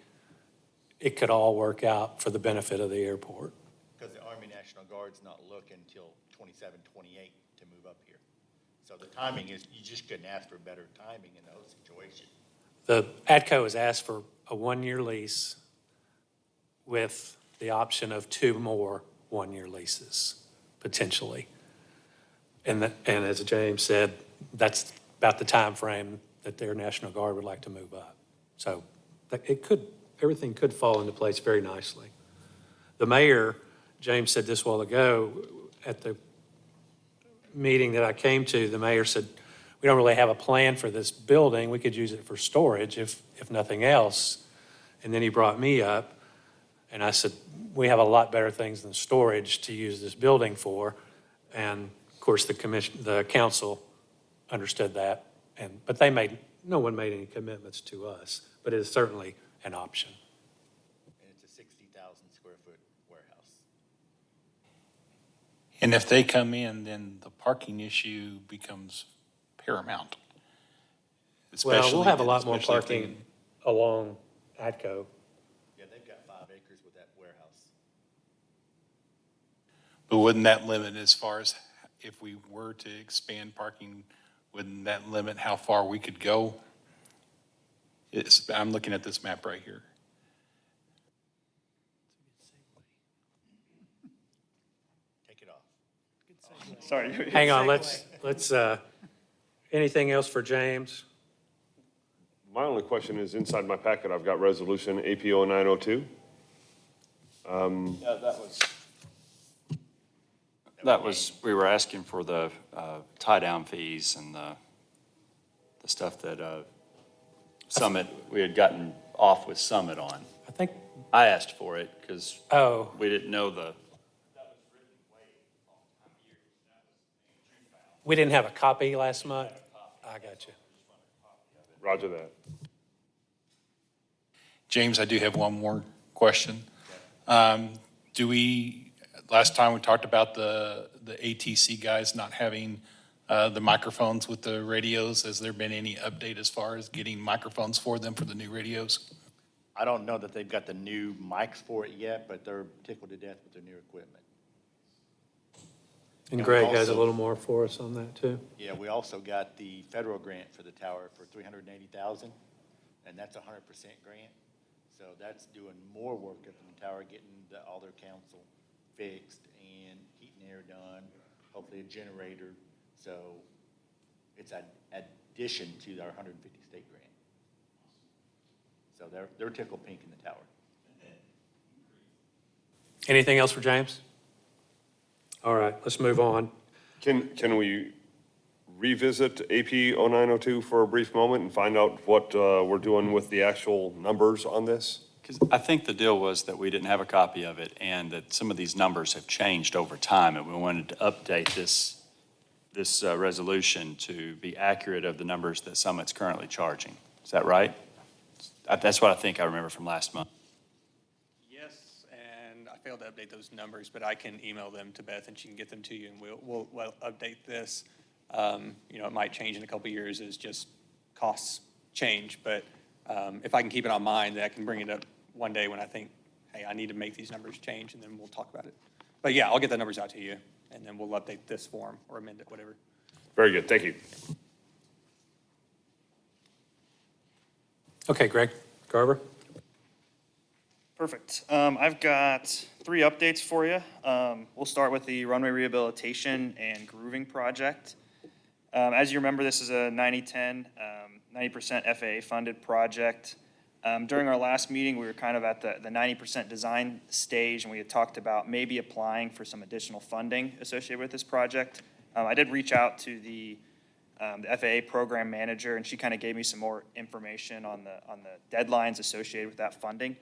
it could all work out for the benefit of the airport. Because the Army National Guard's not looking until 27, 28 to move up here. So the timing is, you just couldn't ask for better timing in those situations. The ATCO has asked for a 1-year lease with the option of 2 more 1-year leases, potentially. And as James said, that's about the time frame that their National Guard would like to move up. So everything could fall into place very nicely. The mayor, James said this a while ago, at the meeting that I came to, the mayor said, we don't really have a plan for this building. We could use it for storage if nothing else. And then he brought me up, and I said, we have a lot better things than storage to use this building for. And of course, the council understood that, but no one made any commitments to us, but it is certainly an option. And it's a 60,000 square foot warehouse. And if they come in, then the parking issue becomes paramount. Well, we'll have a lot Especially- more especially if they- parking along ATCO. Yeah, they've got 5 acres with that warehouse. But wouldn't that limit as far as if we were to expand parking, wouldn't that limit how far we could go? I'm looking at this map right here. Take it off. Sorry. Hang on, let's, anything else for James? My only question is, inside my packet, I've got resolution APO 902. That was, we were asking for the tie-down fees and the stuff that Summit, we had gotten off with Summit on. I think, I asked for it because oh, we didn't know the, we didn't have a copy last month? I got you. Roger that. James, I do have one more question. Last time we talked about the ATC guys not having the microphones with the radios. Has there been any update as far as getting microphones for them for the new radios? I don't know that they've got the new mics for it yet, but they're tickled to death with their new equipment. And And Greg has a also- little more for us on that, too. Yeah, we also got the federal grant for the tower for $380,000, and that's a 100% grant. So that's doing more work at the tower, getting all their council fixed and heat and air done, hopefully a generator. So it's an addition to our 150 state grant. So they're tickled pink in the tower. Anything else for James? All right, let's move on. Can we revisit AP 0902 for a brief moment and find out what we're doing with the actual numbers on this? because I think the deal was that we didn't have a copy of it and that some of these numbers have changed over time and we wanted to update this resolution to be accurate of the numbers that Summit's currently charging. Is that right? That's what I think I remember from last month. Yes, and I failed to update those numbers, but I can email them to Beth and she can get them to you and we'll update this. It might change in a couple of years as just costs change, but if I can keep it on mind, then I can bring it up one day when I think, hey, I need to make these numbers change, and then we'll talk about it. But yeah, I'll get the numbers out to you, and then we'll update this form or amend it, whatever. Very good, thank you. Okay, Greg Garber? Perfect. I've got 3 updates for you. We'll start with the runway rehabilitation and grooving project. As you remember, this is a 90-10, 90% FAA-funded project. During our last meeting, we were kind of at the 90% design stage, and we had talked about maybe applying for some additional funding associated with this project. I did reach out to the FAA program manager, and she kind of gave me some more information on the deadlines associated with that funding.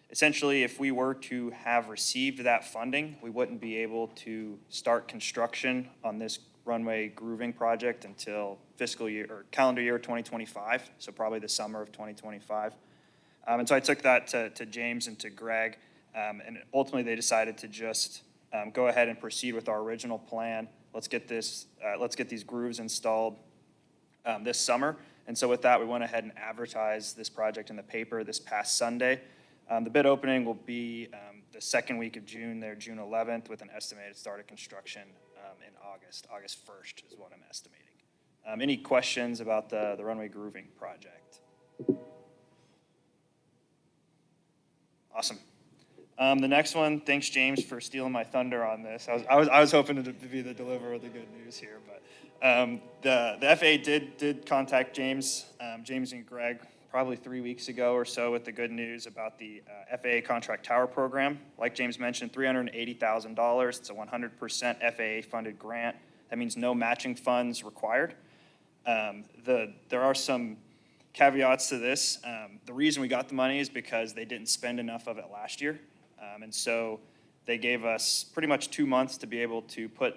Essentially, if we were to have received that funding, we wouldn't be able to start construction on this runway grooving project until fiscal year or calendar year 2025, so probably the summer of 2025. And so I took that to James and to Greg, and ultimately they decided to just go ahead and proceed with our original plan. Let's get these grooves installed this summer. And so with that, we went ahead and advertised this project in the paper this past Sunday. The bid opening will be the second week of June, there, June 11th, with an estimated start of construction in August 1st is what I'm estimating. Any questions about the runway grooving project? Awesome. The next one, thanks James for stealing my thunder on this. I was hoping to be the deliverer of the good news here, but the FAA did contact James and Greg probably 3 weeks ago or so with the good news about the FAA Contract Tower Program. Like James mentioned, $380,000. It's a 100% FAA funded grant. That means no matching funds required. There are some caveats to this. The reason we got the money is because they didn't spend enough of it last year. And so they gave us pretty much 2 months to be able to put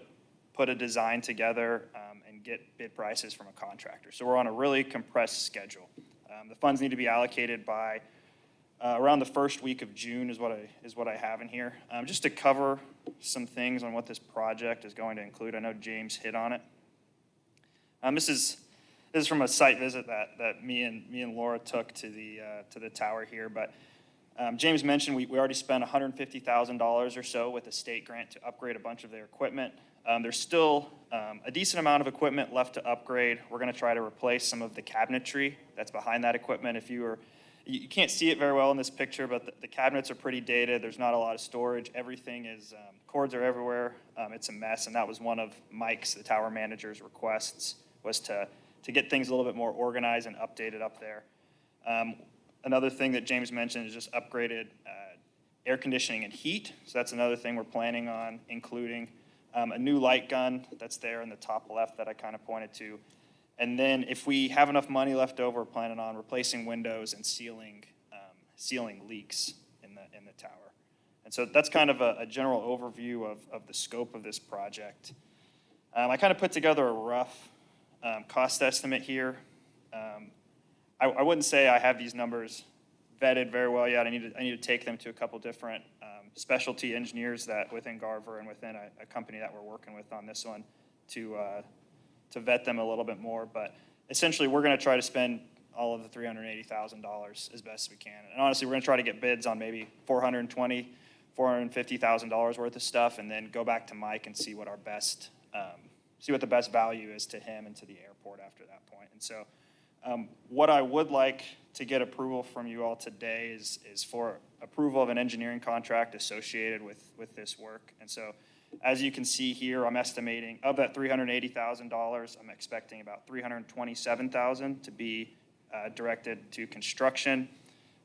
a design together and get bid prices from a contractor. So we're on a really compressed schedule. The funds need to be allocated by around the first week of June is what I have in here. Just to cover some things on what this project is going to include. I know James hit on it. This is from a site visit that me and Laura took to the tower here. But James mentioned we already spent $150,000 or so with a state grant to upgrade a bunch of their equipment. There's still a decent amount of equipment left to upgrade. We're going to try to replace some of the cabinetry that's behind that equipment. You can't see it very well in this picture, but the cabinets are pretty dated. There's not a lot of storage. Everything is, cords are everywhere. It's a mess, and that was one of Mike's, the tower manager's requests, was to get things a little bit more organized and updated up there. Another thing that James mentioned is just upgraded air conditioning and heat. So that's another thing we're planning on including. A new light gun that's there in the top left that I kind of pointed to. And then if we have enough money left over, we're planning on replacing windows and ceiling leaks in the tower. And so that's kind of a general overview of the scope of this project. I kind of put together a rough cost estimate here. I wouldn't say I have these numbers vetted very well yet. I need to take them to a couple different specialty engineers that within Garver and within a company that we're working with on this one to vet them a little bit more. But essentially, we're going to try to spend all of the $380,000 as best we can. And honestly, we're going to try to get bids on maybe $420,000, $450,000 worth of stuff, and then go back to Mike and see what the best value is to him and to the airport after that point. And so what I would like to get approval from you all today is for approval of an engineering contract associated with this work. And so as you can see here, I'm estimating of that $380,000, I'm expecting about $327,000 to be directed to construction.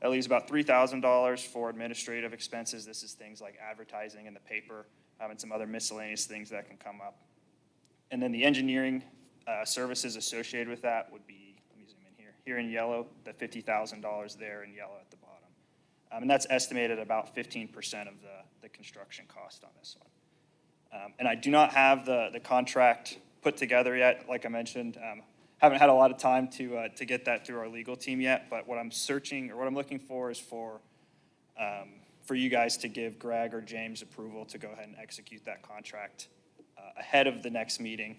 That leaves about $3,000 for administrative expenses. This is things like advertising in the paper and some other miscellaneous things that can come up. And then the engineering services associated with that would be, let me zoom in here, here in yellow, the $50,000 there in yellow at the bottom. And that's estimated about 15% of the construction cost on this one. And I do not have the contract put together yet. Like I mentioned, haven't had a lot of time to get that through our legal team yet. But what I'm looking for is for you guys to give Greg or James approval to go ahead and execute that contract ahead of the next meeting,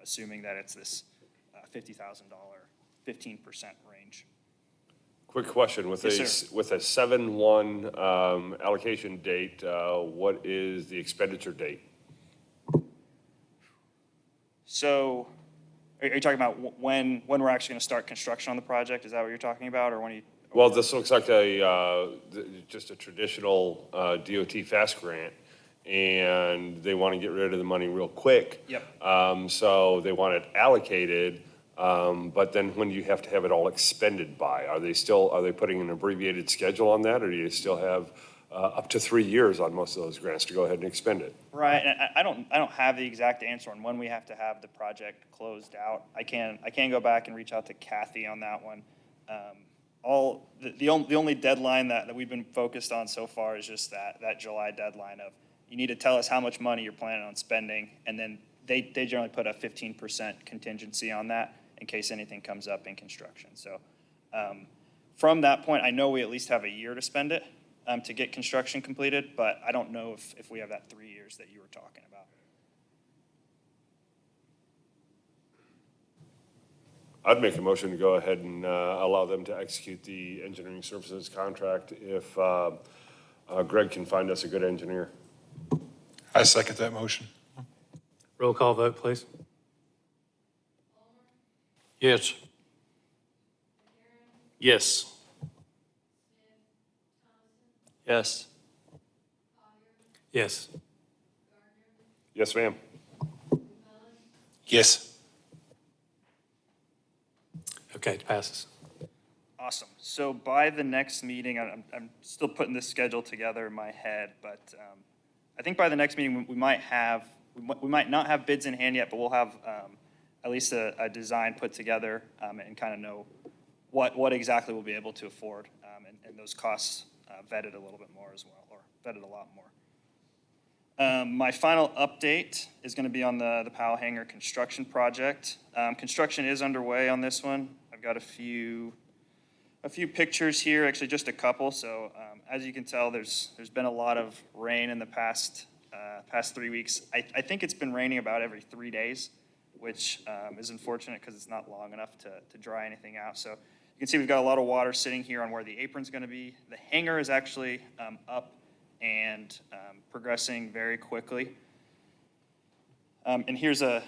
assuming that it's this $50,000, 15% range. Quick question, with Yes, a 7/1 allocation date, what is the expenditure date? So are you talking about when we're actually going to start construction on the project? Is that what you're talking about, or when you? Well, this looks like just a traditional DOT fast grant, and they want to get rid of the money real quick. Yep. So they want it allocated, but then when do you have to have it all expended by? Are they putting an abbreviated schedule on that, or do you still have up to 3 years on most of those grants to go ahead and expend it? Right, and I don't have the exact answer on when we have to have the project closed out. I can go back and reach out to Kathy on that one. The only deadline that we've been focused on so far is just that July deadline of, you need to tell us how much money you're planning on spending, and then they generally put a 15% contingency on that in case anything comes up in construction. So from that point, I know we at least have a year to spend it to get construction completed, but I don't know if we have that 3 years that you were talking about. I'd make a motion to go ahead and allow them to execute the engineering services contract if Greg can find us a good engineer. I second that motion. Roll call vote, please. Yes. Yes. Yes. Yes. Yes, ma'am. Yes. Okay, it passes. Awesome. So by the next meeting, I'm still putting this schedule together in my head, but I think by the next meeting, we might not have bids in hand yet, but we'll have at least a design put together and kind of know what exactly we'll be able to afford, and those costs vetted a little bit more as well, or vetted a lot more. My final update is going to be on the Powell Hangar construction project. Construction is underway on this one. I've got a few pictures here, actually just a couple. So as you can tell, there's been a lot of rain in the past 3 weeks. I think it's been raining about every 3 days, which is unfortunate because it's not long enough to dry anything out. So you can see we've got a lot of water sitting here on where the apron's going to be. The hangar is actually up and progressing very quickly. And here's a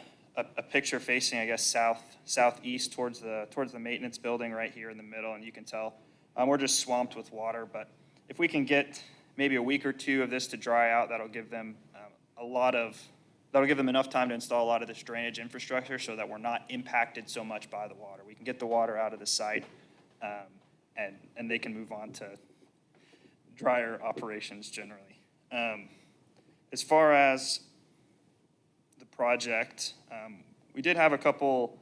picture facing, I guess, southeast towards the maintenance building right here in the middle, and you can tell we're just swamped with water. But if we can get maybe a week or two of this to dry out, that'll give them enough time to install a lot of this drainage infrastructure so that we're not impacted so much by the water. We can get the water out of the site, and they can move on to drier operations generally. As far as the project, we did have a couple,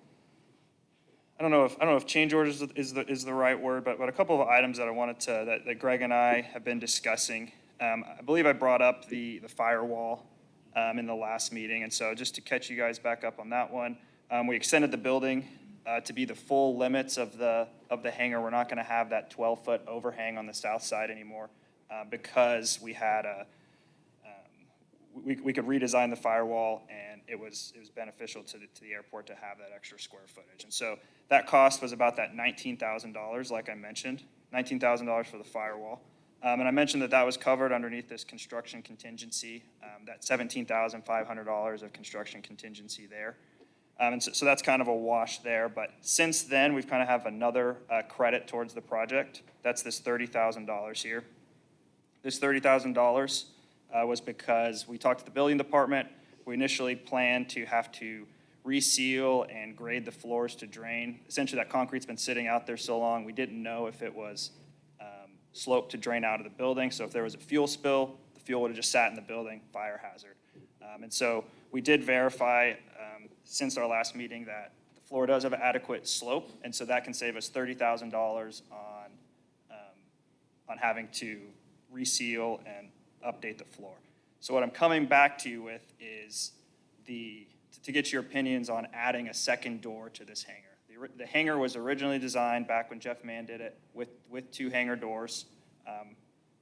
I don't know if change orders is the right word, but a couple of items that I wanted to, that Greg and I have been discussing. I believe I brought up the firewall in the last meeting, and so just to catch you guys back up on that one, we extended the building to be the full limits of the hangar. We're not going to have that 12-foot overhang on the south side anymore because we had we could redesign the firewall, and it was beneficial to the airport to have that extra square footage. And so that cost was about that $19,000, like I mentioned, $19,000 for the firewall. And I mentioned that was covered underneath this construction contingency, that $17,500 of construction contingency there. And so that's kind of a wash there. But since then, we've kind of have another credit towards the project. That's this $30,000 here. This $30,000 was because we talked to the building department. We initially planned to have to reseal and grade the floors to drain. Essentially, that concrete's been sitting out there so long, we didn't know if it was sloped to drain out of the building. So if there was a fuel spill, the fuel would have just sat in the building, fire hazard. And so we did verify since our last meeting that the floor does have an adequate slope, and so that can save us $30,000 on having to reseal and update the floor. So what I'm coming back to you with is to get your opinions on adding a second door to this hangar. The hangar was originally designed back when Jeff Mann did it with 2 hangar doors.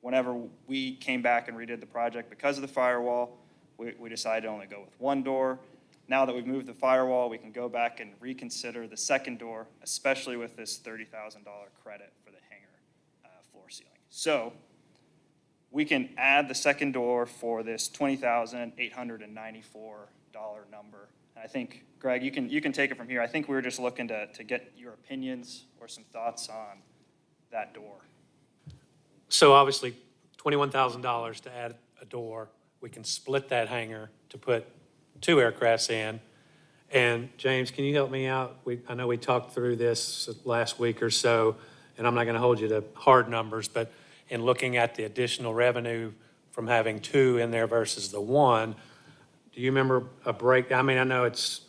Whenever we came back and redid the project, because of the firewall, we decided to only go with 1 door. Now that we've moved the firewall, we can go back and reconsider the second door, especially with this $30,000 credit for the hangar floor ceiling. So we can add the second door for this $20,894 number. And I think, Greg, you can take it from here. I think we were just looking to get your opinions or some thoughts on that door. So obviously, $21,000 to add a door. We can split that hangar to put 2 aircrafts in. And James, can you help me out? I know we talked through this last week or so, and I'm not going to hold you to hard numbers, but in looking at the additional revenue from having 2 in there versus the 1, do you remember a break? I mean, I know it's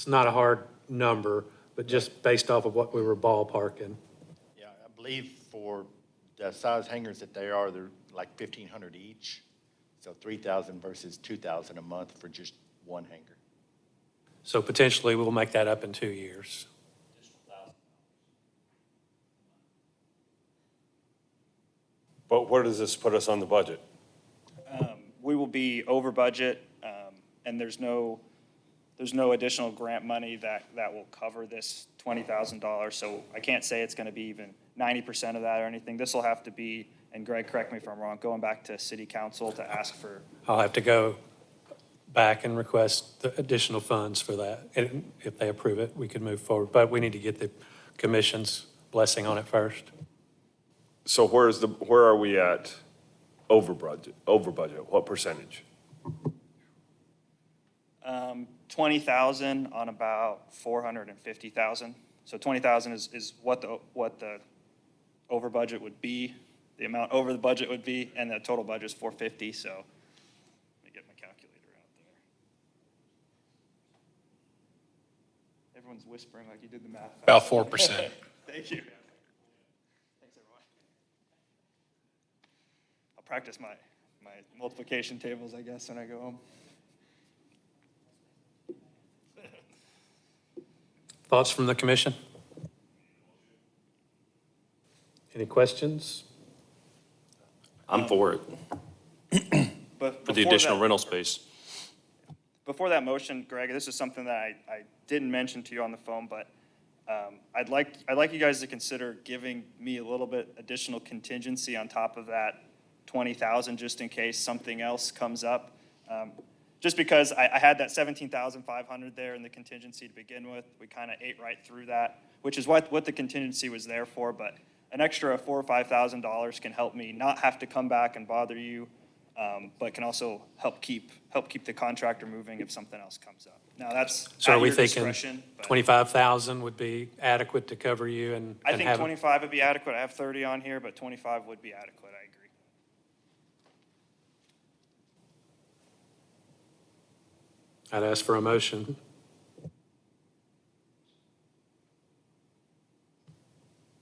not a hard number, but just based off of what we were ballparking. Yeah, I believe for the size hangars that they are, they're like 1,500 each. So 3,000 versus 2,000 a month for just 1 hangar. So potentially, we'll make that up in 2 years. But where does this put us on the budget? We will be over budget, and there's no additional grant money that will cover this $20,000. So I can't say it's going to be even 90% of that or anything. This will have to be, and Greg, correct me if I'm wrong, going back to city council to ask for. I'll have to go back and request the additional funds for that. And if they approve it, we can move forward. But we need to get the commission's blessing on it first. So where are we at over budget, what percentage? 20,000 on about 450,000. So 20,000 is what the over budget would be, the amount over the budget would be, and the total budget is 450, so let me get my calculator out there. Everyone's whispering like you did the math. About 4%. Thank you. Thanks, everyone. I'll practice my multiplication tables, I guess, when I go home. Thoughts from the commission? Any questions? I'm for it, But for the before additional that- rental space. Before that motion, Greg, this is something that I didn't mention to you on the phone, but I'd like you guys to consider giving me a little bit additional contingency on top of that 20,000, just in case something else comes up. Just because I had that 17,500 there in the contingency to begin with. We kind of ate right through that, which is what the contingency was there for, but an extra $4,000 or $5,000 can help me not have to come back and bother you, but can also help keep the contractor moving if something else comes up. Now, that's So at are we your thinking discretion. but 25,000 would be adequate to cover you and I think have- 25 would be adequate. I have 30 on here, but 25 would be adequate. I agree. I'd ask for a motion.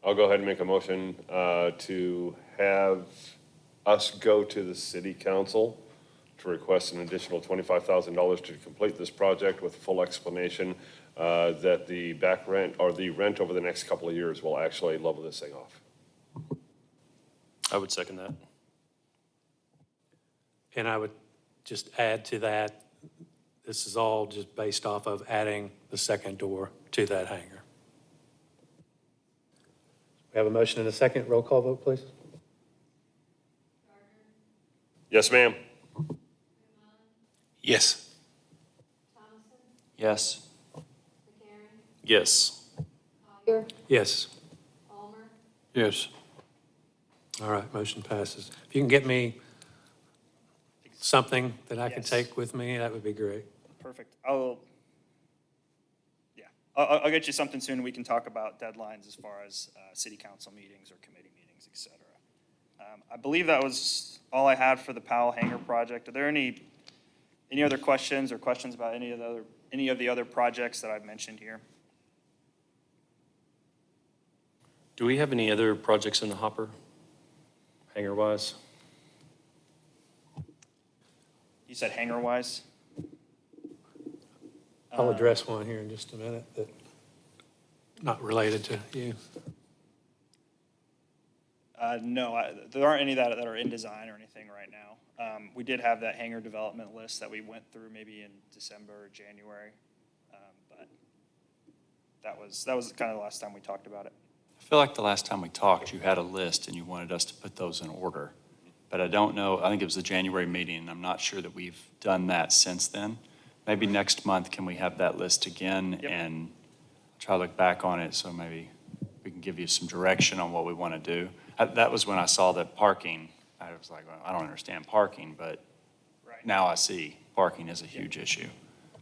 I'll go ahead and make a motion to have us go to the city council to request an additional $25,000 to complete this project with full explanation that the back rent or the rent over the next couple of years will actually level this thing off. I would second that. And I would just add to that, this is all just based off of adding the second door to that hangar. We have a motion and a second. Roll call vote, please. Yes, ma'am. Yes. Yes. Yes. Yes. Palmer? Yes. All right, motion passes. If you can get me something that I can Yes. take with me, that would be great. Perfect. I'll get you something soon. We can talk about deadlines as far as city council meetings or committee meetings, et cetera. I believe that was all I had for the Powell Hangar project. Are there any other questions or questions about any of the other projects that I've mentioned here? Do we have any other projects in the hopper, hangar-wise? You said hangar-wise? I'll address one here in just a minute that, not related to you. No, there aren't any that are in design or anything right now. We did have that hangar development list that we went through maybe in December or January. But that was kind of the last time we talked about it. I feel like the last time we talked, you had a list and you wanted us to put those in order. But I don't know, I think it was the January meeting, and I'm not sure that we've done that since then. Maybe next month, can we have that list again Yep. and try to look back on it, so maybe we can give you some direction on what we want to do. That was when I saw that parking, I was like, well, I don't understand parking, but Right. now I see parking is a huge issue.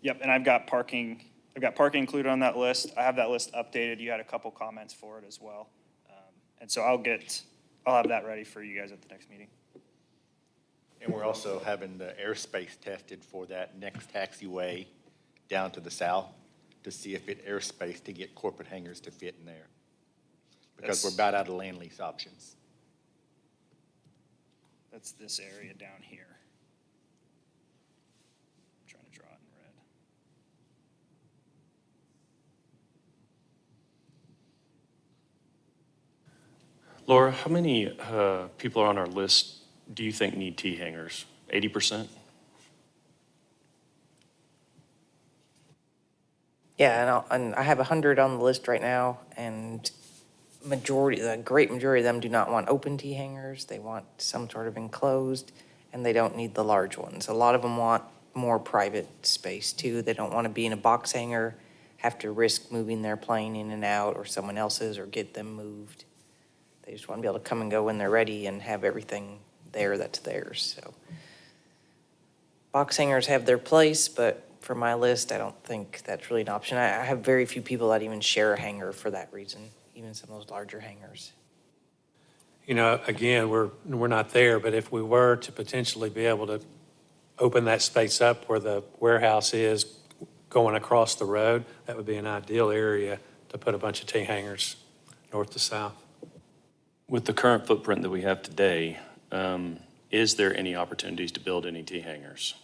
Yep, and I've got parking included on that list. I have that list updated. You had a couple comments for it as well. And so I'll have that ready for you guys at the next meeting. And we're also having the airspace tested for that next taxiway down to the south to see if it airspace to get corporate hangars to fit in there. Because we're about out of land lease options. That's this area down here. I'm trying to draw it in red. Laura, how many people are on our list do you think need T hangars? 80%? Yeah, and I have 100 on the list right now, and the great majority of them do not want open T hangars. They want some sort of enclosed, and they don't need the large ones. A lot of them want more private space too. They don't want to be in a box hangar, have to risk moving their plane in and out, or someone else's, or get them moved. They just want to be able to come and go when they're ready and have everything there that's theirs, so. Box hangers have their place, but for my list, I don't think that's really an option. I have very few people that even share a hanger for that reason, even some of those larger hangers. You know, again, we're not there, but if we were to potentially be able to open that space up where the warehouse is going across the road, that would be an ideal area to put a bunch of T-hangers north to south. With the current footprint that we have today, is there any opportunities to build any T-hangers?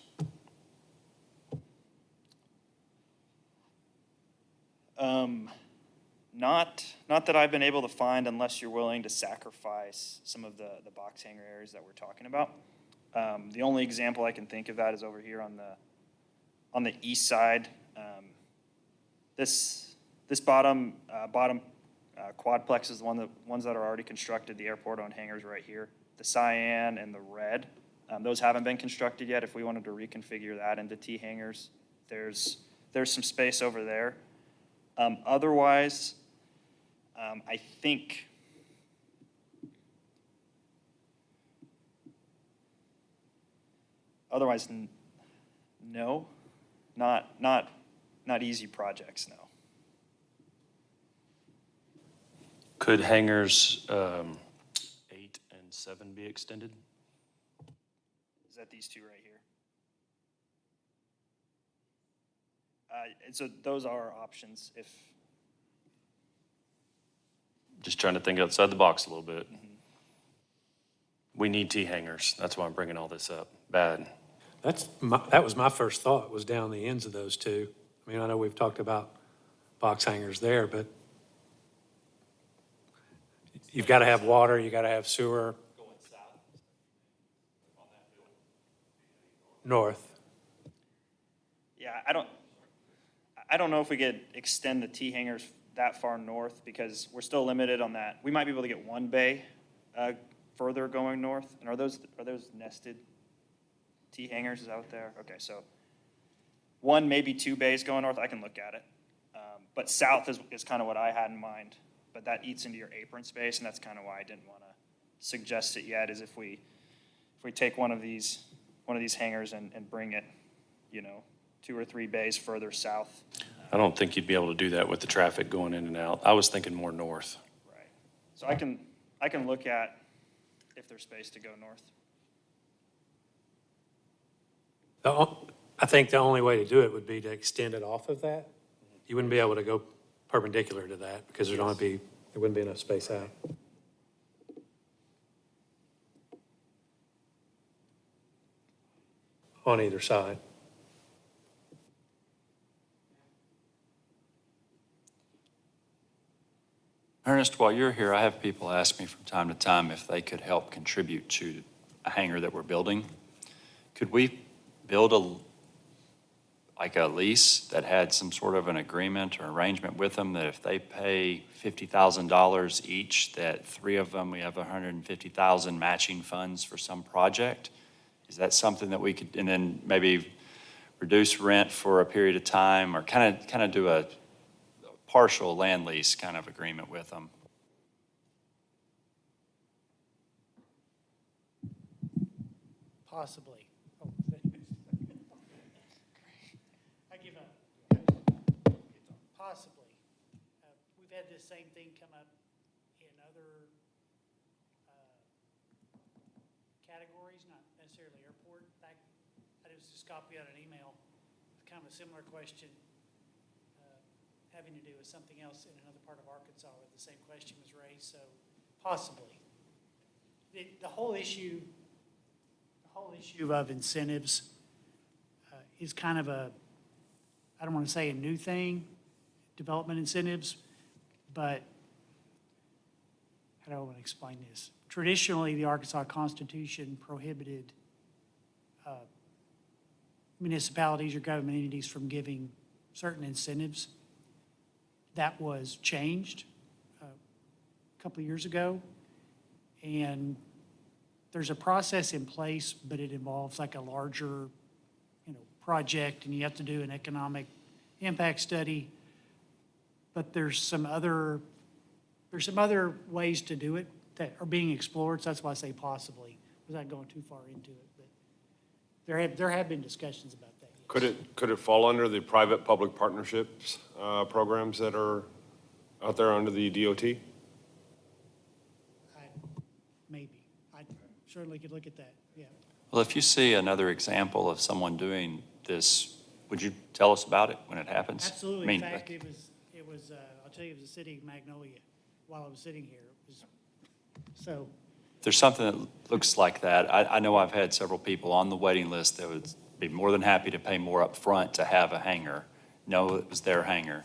Not that I've been able to find unless you're willing to sacrifice some of the box hanger areas that we're talking about. The only example I can think of that is over here on the east side. This bottom quadplex is the ones that are already constructed. The airport-owned hangars right here. The cyan and the red, those haven't been constructed yet. If we wanted to reconfigure that into T-hangers, there's some space over there. Otherwise, I think no, not easy projects, no. Could hangars 8 and 7 be extended? Is that these two right here? And so those are options if, Just trying to think outside the box a little bit. We need T-hangers. That's why I'm bringing all this up. Bad. That was my first thought, was down the ends of those two. I mean, I know we've talked about box hangers there, but you've got to have water, you got to have sewer. North. yeah, I don't know if we could extend the T-hangers that far north because we're still limited on that. We might be able to get one bay further going north. And are those nested T-hangers out there? Okay, so one, maybe two bays going north. I can look at it. But south is kind of what I had in mind. But that eats into your apron space, and that's kind of why I didn't want to suggest it yet, is if we take one of these hangars and bring it, 2 or 3 bays further south. I don't think you'd be able to do that with the traffic going in and out. I was thinking more north. Right. So I can look at if there's space to go north. I think the only way to do it would be to extend it off of that. You wouldn't be able to go perpendicular to that because there wouldn't be enough space out. On either side. Ernest, while you're here, I have people ask me from time to time if they could help contribute to a hangar that we're building. Could we build a lease that had some sort of an agreement or arrangement with them that if they pay $50,000 each, that 3 of them, we have $150,000 matching funds for some project? Is that something that we could, and then maybe reduce rent for a period of time or kind of do a partial land lease kind of agreement with them? Possibly. I give up. Possibly. We've had this same thing come up in other categories, not necessarily airport. In fact, I just copied out an email, kind of a similar question, having to do with something else in another part of Arkansas where the same question was raised, so possibly. The whole issue of incentives is kind of I don't want to say a new thing, development incentives, but how do I want to explain this? Traditionally, the Arkansas Constitution prohibited municipalities or government entities from giving certain incentives. That was changed a couple of years ago, and there's a process in place, but it involves like a larger, project, and you have to do an economic impact study. But there's some other ways to do it that are being explored, so that's why I say possibly. without going too far into it, but there have been discussions about that. Yes. Could it fall under the private-public partnerships programs that are out there under the DOT? Maybe. I certainly could look at that, yeah. Well, if you see another example of someone doing this, would you tell us about it when it happens? I Absolutely. mean, In fact, it was, I'll tell you, it was the city of Magnolia while I was sitting here. It was, so, if there's something that looks like that, I know I've had several people on the waiting list that would be more than happy to pay more up front to have a hangar, know it was their hangar.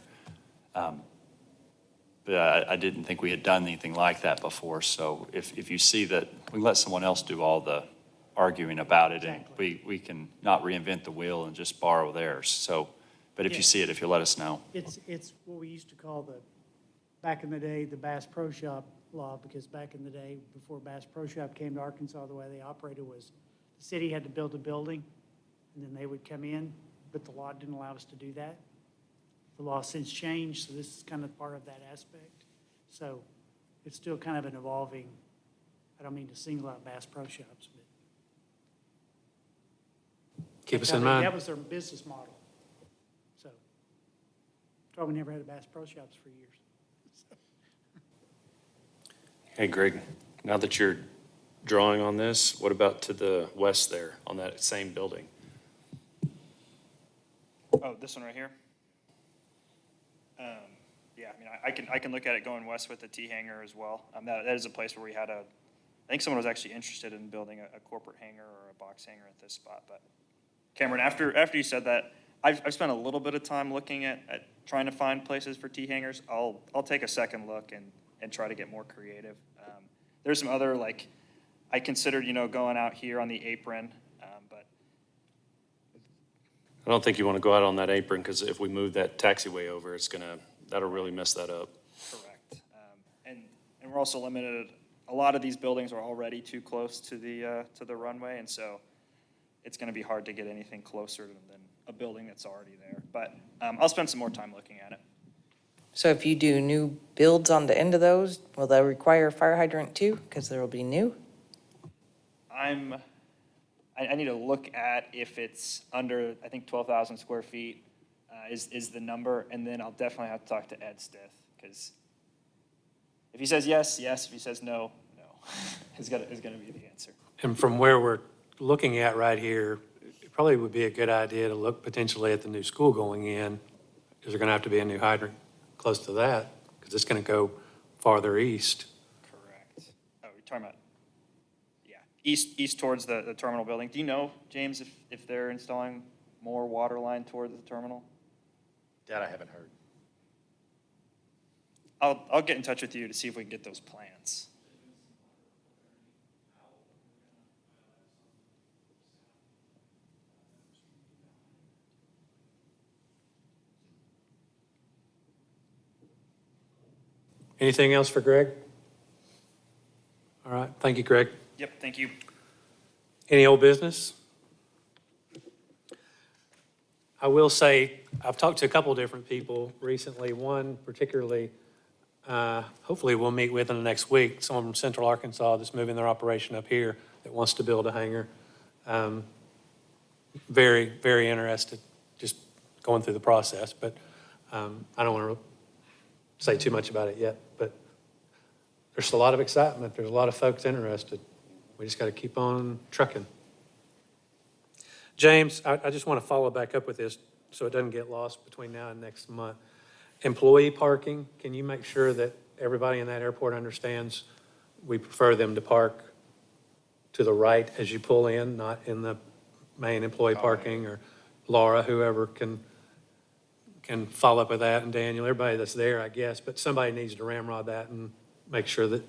But I didn't think we had done anything like that before, so if you see that, we can let someone else do all the arguing about it, and Exactly. we can not reinvent the wheel and just borrow theirs, so, but if you Yeah. see it, if you let us know. it's what we used to call back in the day, the Bass Pro Shop law, because back in the day, before Bass Pro Shop came to Arkansas, the way they operated was the city had to build a building, and then they would come in, but the law didn't allow us to do that. The law since changed, so this is kind of part of that aspect. So it's still kind of an evolving, I don't mean to single out Bass Pro Shops, but. Keep us that's in how they- mind. That was their business model. So, that's why we never had a Bass Pro Shops for years. Hey, Greg, now that you're drawing on this, what about to the west there on that same building? Oh, this one right here? Yeah, I mean, I can look at it going west with the T hangar as well. That is a place where we had I think someone was actually interested in building a corporate hangar or a box hangar at this spot, but Cameron, after you said that, I've spent a little bit of time looking at trying to find places for T hangars. I'll take a second look and try to get more creative. There's some other, like, I considered, going out here on the apron, but I don't think you want to go out on that apron, because if we move that taxiway over, that'll really mess that up. correct. And we're also limited, a lot of these buildings are already too close to the runway, and so it's going to be hard to get anything closer than a building that's already there. But I'll spend some more time looking at it. So if you do new builds on the end of those, will they require a fire hydrant too? Because there will be new? I need to look at if it's under, I think 12,000 square feet is the number, and then I'll definitely have to talk to Ed Stith, because if he says yes, yes, if he says no, no, is gonna be the answer. And from where we're looking at right here, it probably would be a good idea to look potentially at the new school going in. Is there going to have to be a new hydrant close to that? Because it's going to go farther east. Correct. Oh, you're talking about, yeah, east towards the terminal building. Do you know, James, if they're installing more water line towards the terminal? That I haven't heard. I'll get in touch with you to see if we can get those plans. Anything else for Greg? All right, thank you, Greg. Yep, thank you. Any old business? I will say, I've talked to a couple different people recently, one particularly, hopefully we'll meet with in the next week, someone from Central Arkansas that's moving their operation up here that wants to build a hangar. Very, very interested, just going through the process, but I don't want to say too much about it yet, but there's a lot of excitement, there's a lot of folks interested. We just got to keep on trucking. James, I just want to follow back up with this so it doesn't get lost between now and next month. Employee parking, can you make sure that everybody in that airport understands we prefer them to park to the right as you pull in, not in the main employee parking, or Laura, whoever can follow up with that, and Daniel, everybody that's there, I guess, but somebody needs to ramrod that and make sure that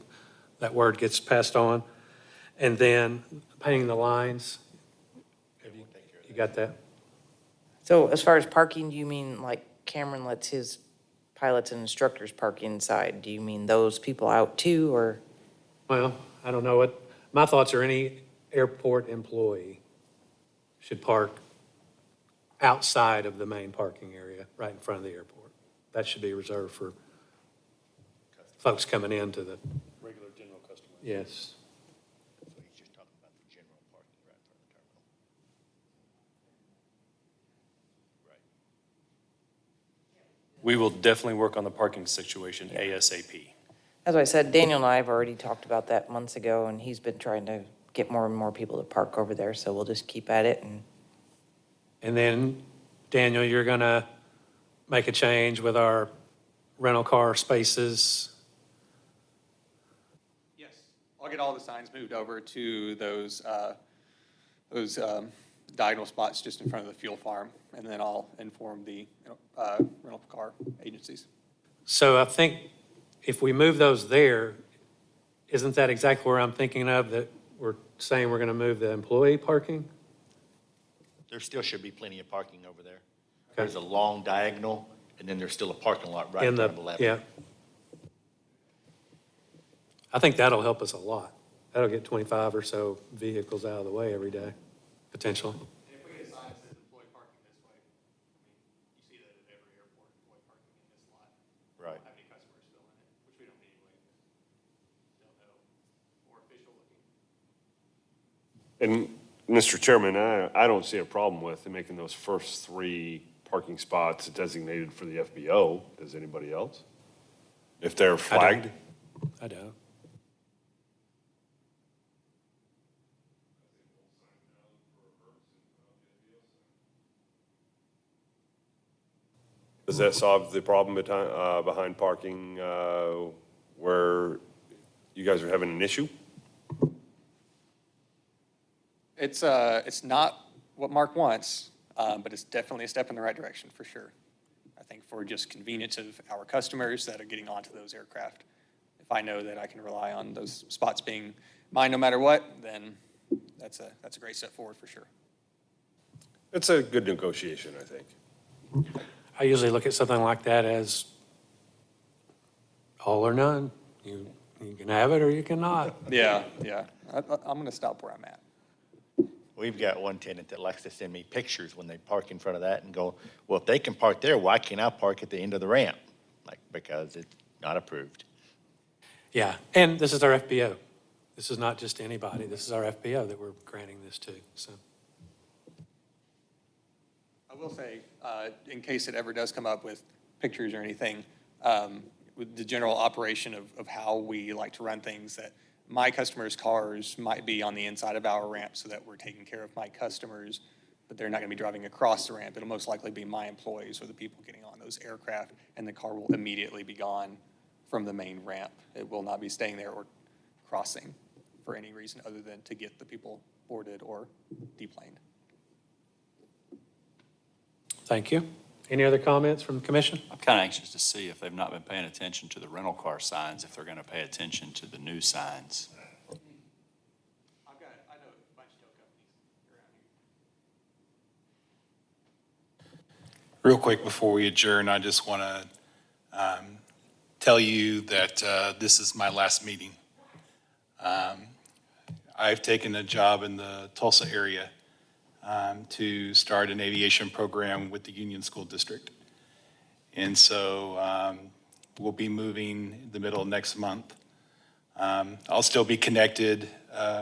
that word gets passed on. And then painting the lines. You got that? So as far as parking, do you mean like Cameron lets his pilots and instructors park inside? Do you mean those people out too, or? Well, I don't know what, my thoughts are any airport employee should park outside of the main parking area, right in front of the airport. That should be reserved for folks coming into the, Regular general customer. yes. So he's just talking about the We will definitely work on the parking situation ASAP. As I said, Daniel and I have already talked about that months ago, and he's been trying to get more and more people to park over there, so we'll just keep at it. And then, Daniel, you're going to make a change with our rental car spaces. Yes. I'll get all the signs moved over to those diagonal spots just in front of the fuel farm, and then I'll inform the rental car agencies. So I think if we move those there, isn't that exactly where I'm thinking of, that we're saying we're going to move the employee parking? There still should be plenty of parking over there. There's a long diagonal, and then there's still a parking lot right in front of 11. Yeah. I think that'll help us a lot. That'll get 25 or so vehicles out of the way every day, potentially. And if we get a sign that says employee parking this way, you see that at every airport, employee parking in this lot. Right. Don't have any customers still in it, which we don't need anyway. They'll know, more official looking. And Mr. Chairman, I don't see a problem with making those first 3 parking spots designated for the FBO. Does anybody else? If they're flagged? I don't. Does that solve the problem behind parking where you guys are having an issue? It's not what Mark wants, but it's definitely a step in the right direction, for sure. I think for just convenience of our customers that are getting onto those aircraft, if I know that I can rely on those spots being mine no matter what, then that's a great step forward, for sure. It's a good negotiation, I think. I usually look at something like that as all or none. You can have it or you cannot. Yeah. I'm going to stop where I'm at. We've got one tenant that likes to send me pictures when they park in front of that and go, well, if they can park there, why can't I park at the end of the ramp? Like, because it's not approved. Yeah, and this is our FBO. This is not just anybody. This is our FBO that we're granting this to, so. I will say, in case it ever does come up with pictures or anything, with the general operation of how we like to run things, that my customers' cars might be on the inside of our ramp so that we're taking care of my customers, but they're not going to be driving across the ramp. It'll most likely be my employees or the people getting on those aircraft, and the car will immediately be gone from the main ramp. It will not be staying there or crossing for any reason other than to get the people boarded or deplaned. Thank you. Any other comments from the commission? I'm kind of anxious to see if they've not been paying attention to the rental car signs, if they're going to pay attention to the new signs. I know a bunch of tow companies around here. Real quick before we adjourn, I just want to tell you that this is my last meeting. I've taken a job in the Tulsa area to start an aviation program with the Union School District. And so we'll be moving in the middle of next month. I'll still be connected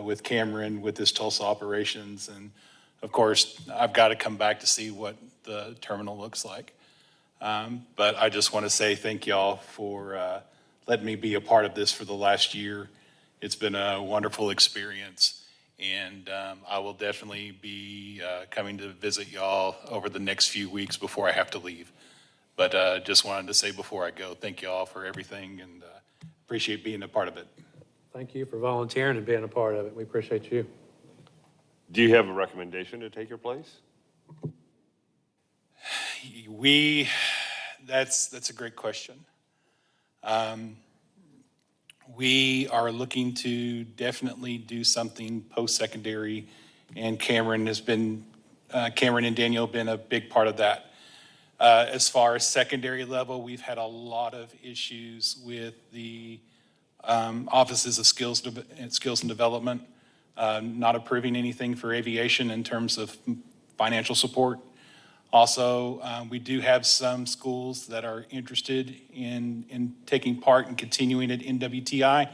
with Cameron with this Tulsa operations. And of course, I've got to come back to see what the terminal looks like. But I just want to say thank y'all for letting me be a part of this for the last year. It's been a wonderful experience. And I will definitely be coming to visit y'all over the next few weeks before I have to leave. But just wanted to say before I go, thank y'all for everything and appreciate being a part of it. Thank you for volunteering and being a part of it. We appreciate you. Do you have a recommendation to take your place? That's a great question. We are looking to definitely do something post-secondary, and Cameron and Daniel have been a big part of that. As far as secondary level, we've had a lot of issues with the offices of skills and development, not approving anything for aviation in terms of financial support. Also, we do have some schools that are interested in taking part and continuing at NWTI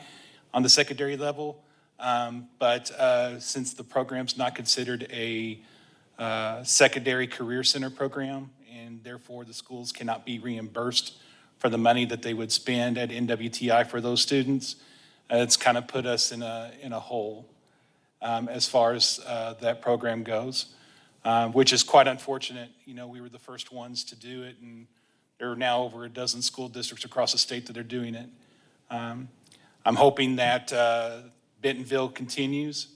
on the secondary level. But since the program's not considered a secondary career center program and therefore the schools cannot be reimbursed for the money that they would spend at NWTI for those students. It's kind of put us in a hole as far as that program goes, which is quite unfortunate. You know, we were the first ones to do it, and there are now over a dozen school districts across the state that are doing it. I'm hoping that Bentonville continues,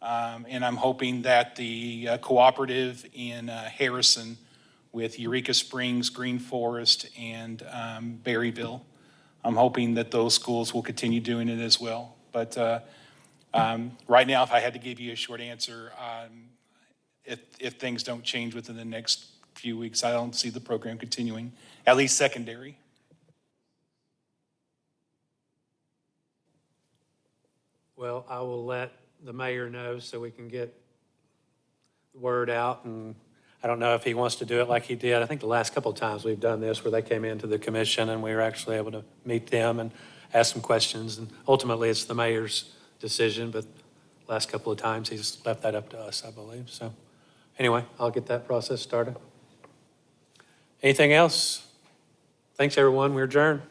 and I'm hoping that the cooperative in Harrison with Eureka Springs, Green Forest, and Berryville, I'm hoping that those schools will continue doing it as well. But right now, if I had to give you a short answer, if things don't change within the next few weeks, I don't see the program continuing, at least secondary. Well, I will let the mayor know so we can get the word out, and I don't know if he wants to do it like he did. I think the last couple of times we've done this where they came into the commission and we were actually able to meet them and ask some questions, and ultimately it's the mayor's decision, but last couple of times he's left that up to us, I believe. So anyway, I'll get that process started. Anything else? Thanks, everyone. We're adjourned.